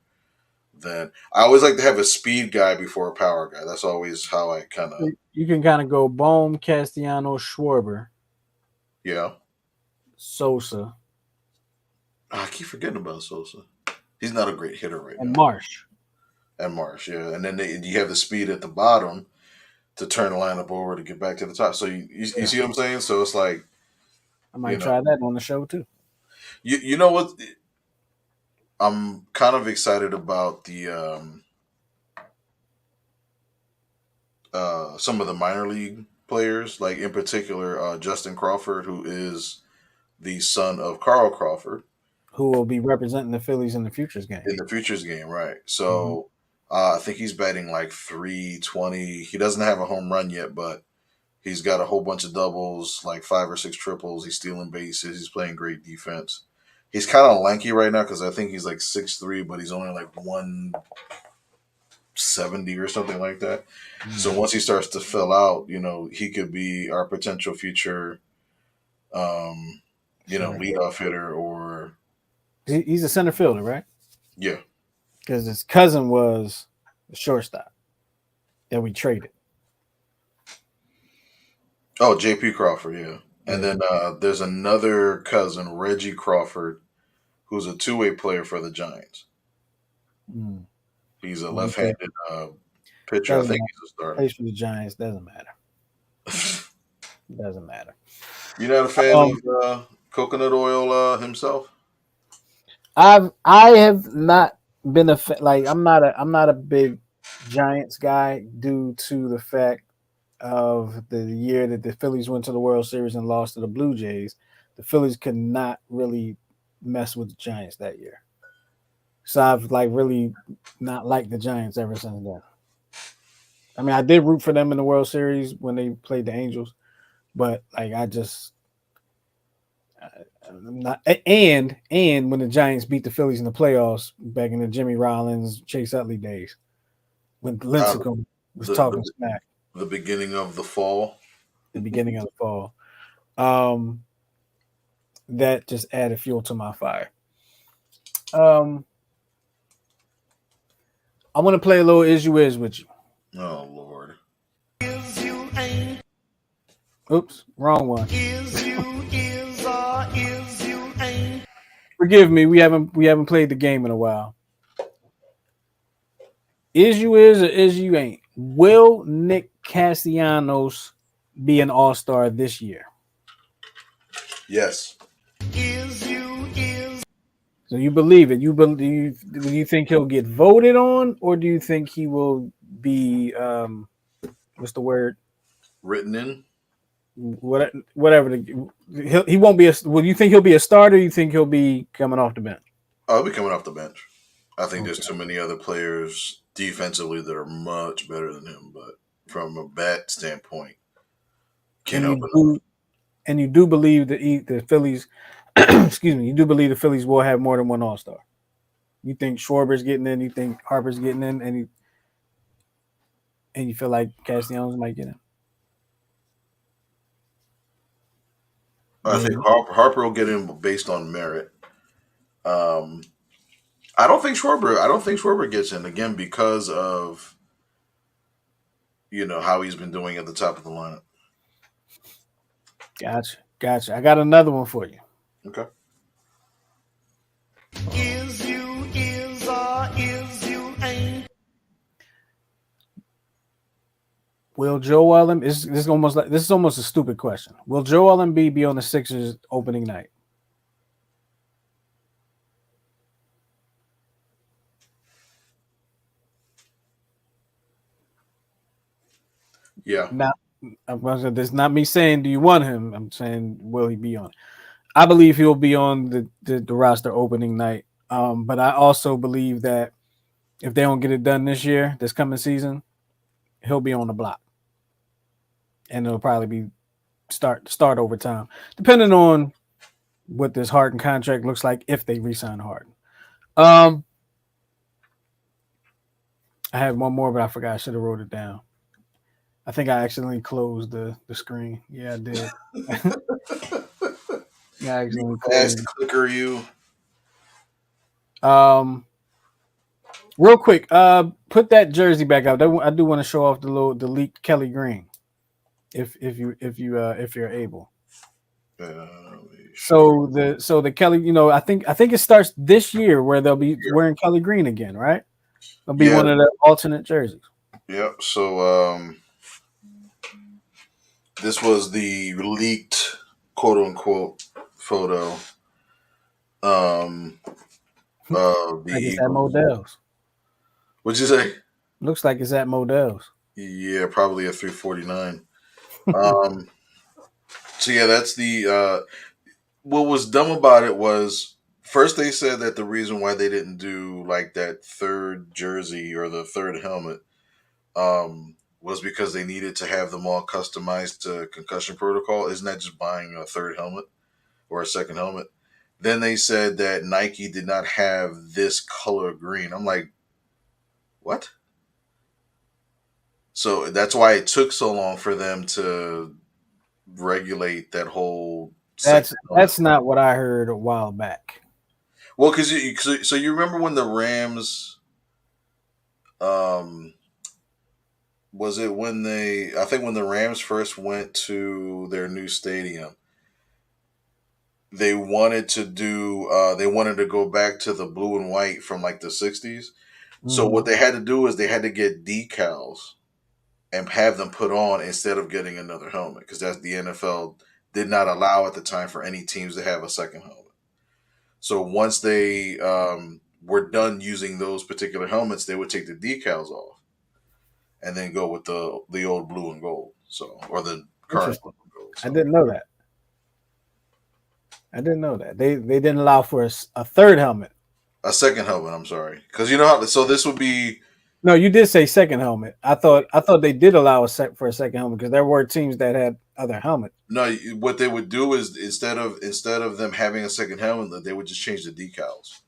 than. I always like to have a speed guy before a power guy. That's always how I kind of. You can kind of go Bohm, Castellanos, Schwarber. Yeah. Sosa. I keep forgetting about Sosa. He's not a great hitter right now. And Marsh. Yeah. And then you have the speed at the bottom to turn the lineup over to get back to the top. So you see what I'm saying? So it's like I might try that on the show too. You know what? I'm kind of excited about the some of the minor league players, like in particular Justin Crawford, who is the son of Carl Crawford, who will be representing the Phillies in the Futures game. Right? So I think he's batting like 320. He doesn't have a home run yet, but he's got a whole bunch of doubles, like 5 or 6 triples. He's stealing bases. He's playing great defense. He's kind of lanky right now because I think he's like 6'3", but he's only like 170 or something like that. So once he starts to fill out, he could be our potential future, leadoff hitter or. He's a center fielder, right? Yeah. Because his cousin was the shortstop that we traded. Oh, J.P. Crawford, yeah. And then there's another cousin, Reggie Crawford, who's a two-way player for the Giants. He's a left-handed pitcher. I think he's a starter. Plays for the Giants. Doesn't matter. Doesn't matter. You're not a fan of coconut oil himself? I have not been I'm not a big Giants guy due to the fact of the year that the Phillies went to the World Series and lost to the Blue Jays. The Phillies could not really mess with the Giants that year. So I've really not liked the Giants ever since then. I mean, I did root for them in the World Series when they played the Angels, but I'm not. And when the Giants beat the Phillies in the playoffs back in the Jimmy Rollins, Chase Utley days, when Lincecum was talking smack. The beginning of the fall. That just added fuel to my fire. I want to play a little Is You Is with you. Oh, Lord. Is you ain't. Oops, wrong one. Is you is or is you ain't. Forgive me, we haven't played the game in a while. Is you is or is you ain't? Will Nick Castellanos be an all-star this year? Yes. Is you is. So you believe it? Do you think he'll get voted on, or do you think he will be what's the word? Written in. Whatever. He won't be a. Will you think he'll be a starter? Or you think he'll be coming off the bench? I'll be coming off the bench. I think there's Okay. too many other players defensively that are much better than him, but from a bat standpoint, can't And help you it. do, and you do believe that the Phillies, excuse me, you do believe the Phillies will have more than one All Star. You think Schwarber's getting in? You think Harper's getting in? And you feel like Castellanos might get in? I think Then Harper will get in based on merit. Um, I don't think Schwarber. I don't think Schwarber gets in again because of how he's been doing at the top of the lineup. gotcha. I got another one for you. Okay. Is you is or is you ain't? Will Joel Embiid this is almost a stupid question. Will Joel Embiid be on the Sixers opening night? Yeah. Now, this is not me saying do you want him. I'm saying will he be on? I believe he'll be on the roster opening night. But I also believe that if they don't get it done this coming season, he'll be on the block, and it'll probably be start over time, depending on what this Harden contract looks like if they re-sign Harden. I had one more, but I forgot. I should have wrote it down. I think I accidentally closed the screen. Yeah, I did. Yeah, I accidentally Fast closed. clicker, you. Real quick, put that jersey back up. I do want to show off the leaked Kelly Green, if you're able. So the Kelly, I think it starts this year where they'll be wearing Kelly Green again, right? It'll be one of the alternate jerseys. Yep. So this was the leaked quote unquote photo. The Like it's at Modell's. What'd you say? Looks like it's at Modell's. Yeah, probably a 349. So yeah, that's the what was dumb about it was first they said that the reason why they didn't do like that third jersey or the third helmet was because they needed to have them all customized to concussion protocol. Isn't that just buying a third helmet or a second helmet? Then they said that Nike did not have this color green. I'm like, what? So that's why it took so long for them to regulate that whole. That's not what I heard a while back. Well, because so you remember when the Rams, was it when I think when the Rams first went to their new stadium, they wanted to go back to the blue and white from like the 60s. So what they had to do is they had to get decals and have them put on instead of getting another helmet because that's the NFL did not allow at the time for any teams to have a second helmet. So once they were done using those particular helmets, they would take the decals off and then go with the old blue and gold. So or the current blue and gold. So. I didn't know that. They didn't allow for a third helmet. A second helmet. I'm sorry, because you know how. So this would be. No, you did say second helmet. I thought they did allow for a second helmet because there were teams that had other helmets. No, what they would do is instead of them having a second helmet, they would just change the decals.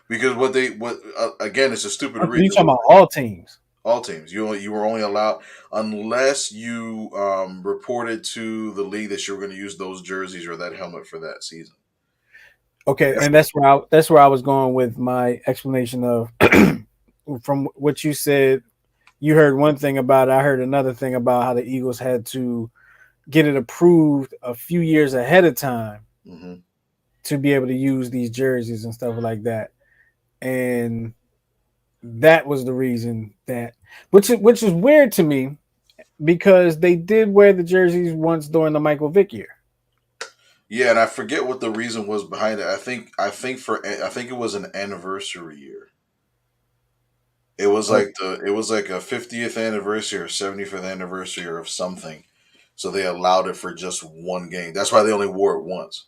Because again, it's a stupid reason. You talking about all teams? All teams. You were only allowed unless you reported to the league that you were going to use those jerseys or that helmet for that season. Okay, and that's where I was going with my explanation of from what you said. You heard one thing about it. I heard another thing about how the Eagles had to get it approved a few years ahead of time to be able to use these jerseys and stuff like that. And that was the reason that, which is weird to me because they did wear the jerseys once during the Michael Vick year. Yeah, and I forget what the reason was behind it. I think it was an anniversary year. Oh, It was like a 50th anniversary or 75th anniversary of something. So they allowed it for just one game. That's why they only wore it once.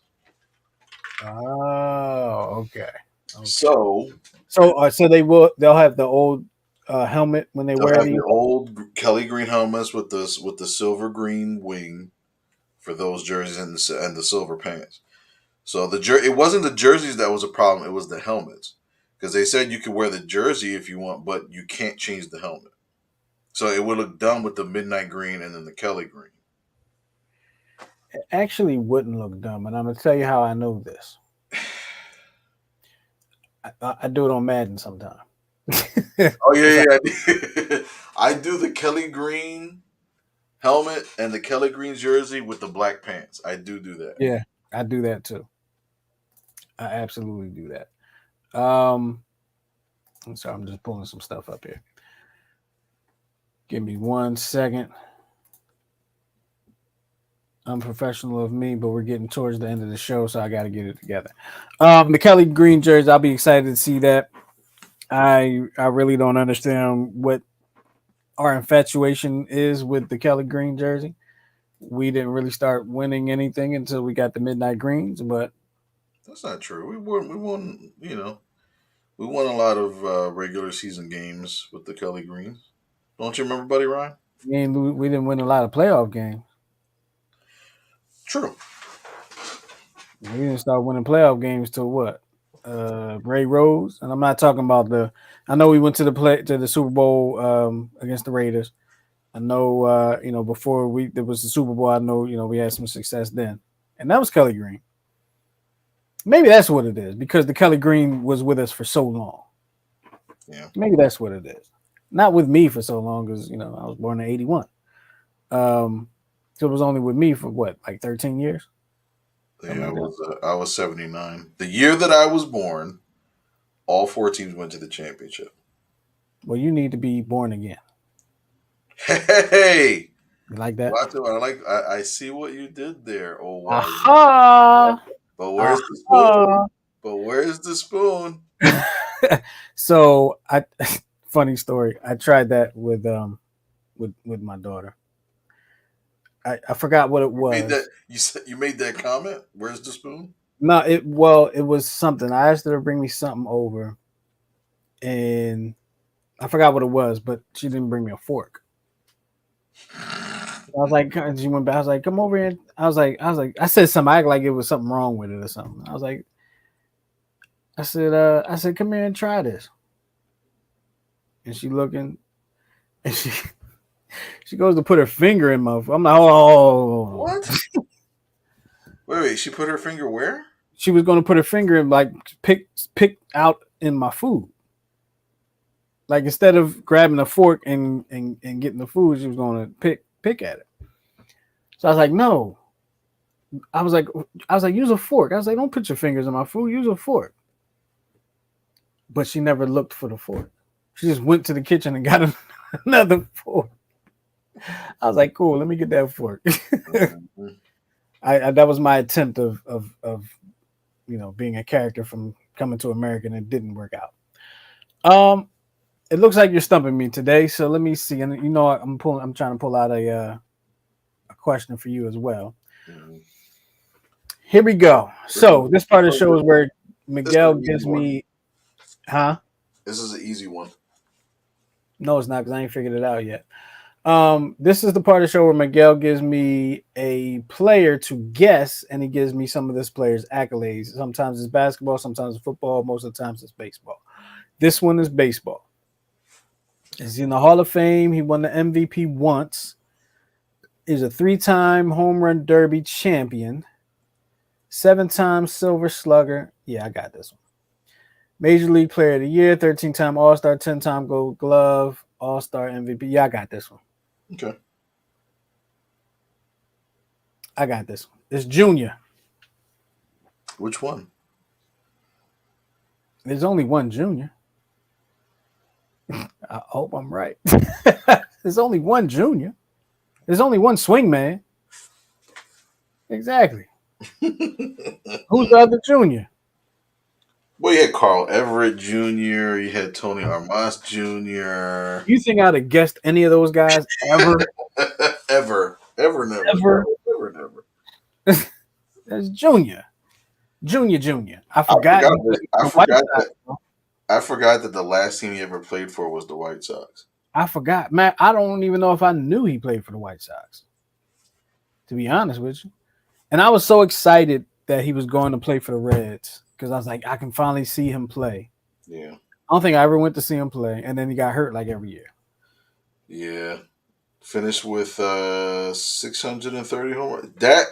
oh, okay, okay. So So they'll have the old helmet when they they'll wear have these. the old Kelly green helmets with the silver green wing for those jerseys and the silver pants. So it wasn't the jerseys that was a problem. It was the helmets because they said you could wear the jersey if you want, but you can't change the helmet. So it would look dumb with the midnight green and then the Kelly green. Actually wouldn't look dumb, and I'm gonna tell you how I know this. I do it on Madden sometimes. Oh 'Cause yeah, yeah. I do the Kelly green helmet and the Kelly green jersey with the black pants. I do that. yeah, I do that too. I absolutely do that. I'm sorry, I'm just pulling some stuff up here. Give me 1 second. Unprofessional of me, but we're getting towards the end of the show, so I got to get it together. The Kelly Green jersey, I'll be excited to see that. I really don't understand what our infatuation is with the Kelly Green jersey. We didn't really start winning anything until we got the Midnight Greens, but That's not true. We won. You know, we won a lot of regular season games with the Kelly Greens. Don't you remember, Buddy Ryan? we didn't win a lot of playoff games. True. We didn't start winning playoff games till what? Ray Rose, and I'm not talking about the. I know we went to the Super Bowl against the Raiders. I know before there was the Super Bowl. I know we had some success then, and that was Kelly Green. Maybe that's what it is because the Kelly Green was with us for so long. Yeah. Maybe that's what it is. Not with me for so long because I was born in '81. So it was only with me for what, like 13 years. Yeah, Like I was 79. The year that I was born, all four teams went to the championship. Well, you need to be born again. Hey, You like that? I see what you did there. Oh wow. Aha! But where's the Aha! spoon? But where's the spoon? So funny story. I tried that with my daughter. I forgot what it was. You made that comment. Where's the spoon? No, it was something. I asked her to bring me something over, and I forgot what it was, but she didn't bring me a fork. I was like, and she went back. I was like, come over here. I said something. I act like it was something wrong with it or something. I said, come here and try this. And she looking, and she goes to put her finger in my. I'm like, oh, What? Wait. She put her finger where? She was going to put her finger in, like pick out in my food. Like instead of grabbing a fork and getting the food, she was going to pick at it. So I was like, no. I was like, use a fork. I was like, don't put your fingers in my food. Use a fork. But she never looked for the fork. She just went to the kitchen and got another fork. I was like, cool. Let me get that fork. I that was my attempt of being a character from Coming to America, and it didn't work out. It looks like you're stumping me today, so let me see. And I'm trying to pull out a question for you as well. Here we go. So this part of the show is where Miguel gives me, huh? This is an easy one. No, it's not because I ain't figured it out yet. This is the part of the show where Miguel gives me a player to guess, and he gives me some of this player's accolades. Sometimes it's basketball, sometimes it's football, most of the times it's baseball. This one is baseball. He's in the Hall of Fame. He won the MVP once. He's a 3-time home run derby champion. 7-time Silver Slugger. Yeah, I got this one. Major League Player of the Year, 13-time All-Star, 10-time Gold Glove, All-Star MVP. Yeah, I got this one. Okay. I got this one. It's Junior. Which one? There's only one Junior. I hope I'm right. There's only one Junior. There's only one swing man. Exactly. Who's the other junior? Well, you had Carl Everett Jr., you had Tony Armas Jr. You think I'd have guessed any of those guys ever? Ever, never, Ever? never. That's Junior. Junior. I I forgot. forgot he played that. I for the White forgot Sox, that. bro. I forgot that the last team he ever played for was the White Sox. I forgot. Man, I don't even know if I knew he played for the White Sox, to be honest with you. And I was so excited that he was going to play for the Reds because I was like, I can finally see him play. Yeah, I don't think I ever went to see him play, and then he got hurt like every year. yeah. Finished with 630 home run. That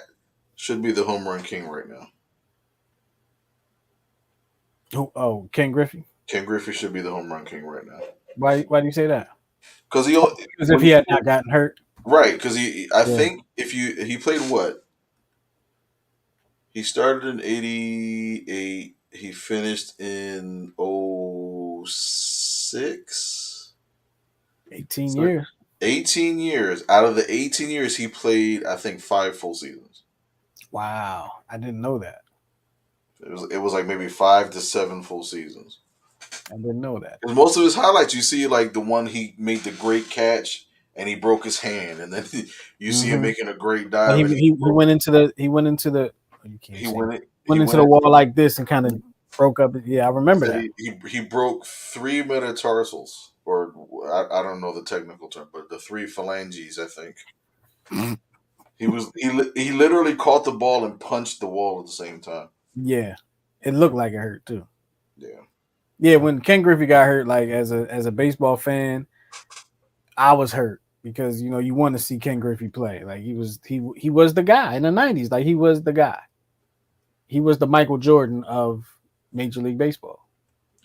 should be the home run king right now. Oh, Ken Griffey. Ken Griffey should be the home run king right now Why do you say that? because Because if he had not gotten hurt. right because I Yeah. think he played what he started in 88. He finished in 06. 18 So- years. 18 years. Out of the 18 years, he played, I think, 5 full seasons. Wow. I didn't know that. It was like maybe 5 to 7 full seasons. I didn't know that. 'Cause most of his highlights, you see like the one he made the great catch and he broke his hand, and then you see him Mhm. making a great But dive. and he went into the oh, you can't he say went it. it. Went he into the wall like this and kind of broke up. Yeah, I remember said that. he broke 3 metatarsals, or I don't know the technical term, but the 3 phalanges, I think. He literally caught the ball and punched the wall at the same time. Yeah, it looked like it hurt too. Yeah. Yeah, when Ken Griffey got hurt, like as a baseball fan, I was hurt because you want to see Ken Griffey play. Like he was the guy in the 90s. Like he was the guy. He was the Michael Jordan of Major League Baseball.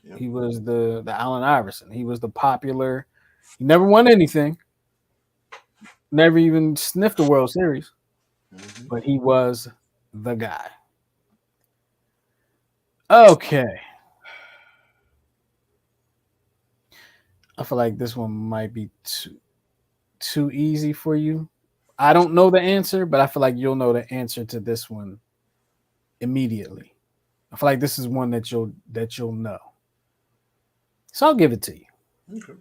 Yep. He was the Allen Iverson. He was the popular. He never won anything. Never even sniffed the World Series, Mhm. but he was the guy. Okay. I feel like this one might be too easy for you. I don't know the answer, but I feel like you'll know the answer to this one immediately. I feel like this is one that you'll know. So I'll give it to you. Okay.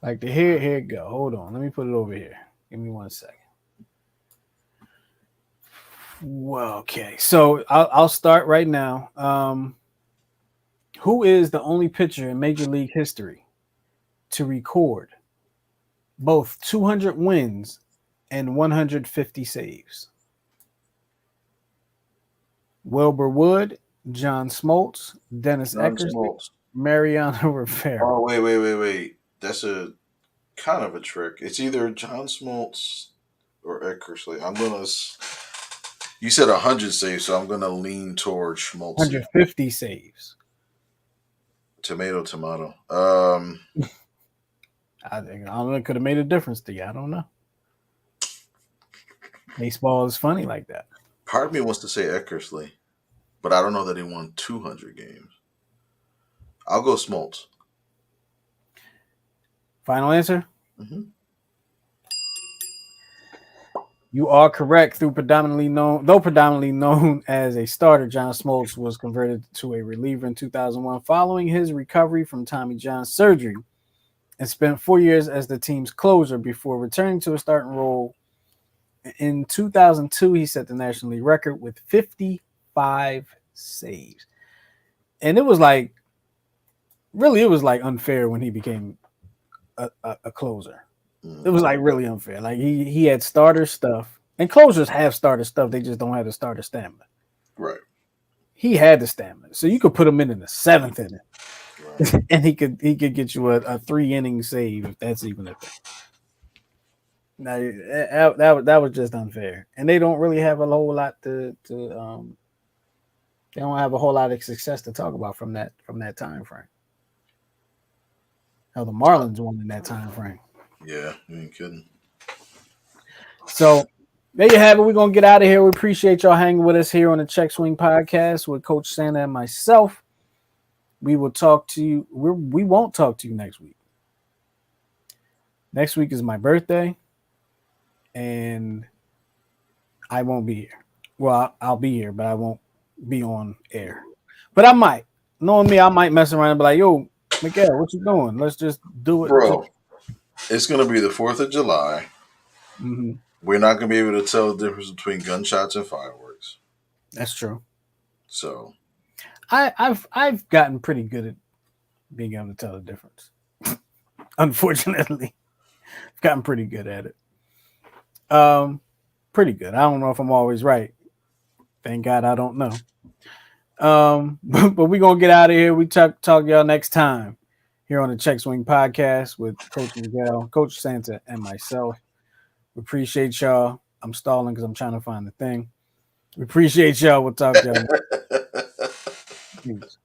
Like here it go. Hold on. Let me put it over here. Give me 1 second. Well, okay. So I'll start right now. Who is the only pitcher in Major League history to record both 200 wins and 150 saves? Wilbur Wood, John Smoltz, Dennis John Eckersley, Smoltz. Mariano Rivera. Oh, wait. That's a kind of a trick. It's either John Smoltz or Eckersley. You said 100 saves, so I'm gonna lean towards Schmaltz. 150 saves. Tomato. I don't know. It could have made a difference to you. I don't know. Baseball is funny like that. Part of me wants to say Eckersley, but I don't know that he won 200 games. I'll go Smoltz. Final answer? Mm-hmm. You are correct. Though predominantly known as a starter, John Smoltz was converted to a reliever in 2001 following his recovery from Tommy John surgery, and spent 4 years as the team's closer before returning to a starting role. In 2002, he set the National League record with 55 saves. And it was like unfair when he became a closer. It was like really unfair. Like he had starter stuff, and closers have starter stuff. They just don't have the starter stamina. Right. He had the stamina, so you could put him in the 7th inning, Right. and he could get you a 3-inning save if that's even a thing. Now that was just unfair, and they don't really have a whole lot they don't have a whole lot of success to talk about from that time frame. Hell, the Marlins won in that time frame. Yeah, you ain't kidding. So there you have it. We're gonna get out of here. We appreciate y'all hanging with us here on the Check Swing Podcast with Coach Santa and myself. We will talk to you. We won't talk to you next week. Next week is my birthday, and I won't be here. Well, I'll be here, but I won't be on air. But I might. Knowing me, I might mess around and be like, "Yo, Miguel, what you doing? Let's just do it." Bro, it's gonna be the 4th of July. Mhm. We're not gonna be able to tell the difference between gunshots and fireworks. That's true. So I've gotten pretty good at being able to tell the difference. Unfortunately, I've gotten pretty good at it. Pretty good. I don't know if I'm always right. Thank God I don't know. But we're gonna get out of here. We talk y'all next time here on the Check Swing Podcast with Coach Miguel, Coach Santa, and myself. We appreciate y'all. I'm stalling because I'm trying to find the thing. We appreciate y'all. We'll talk to y'all. Peace.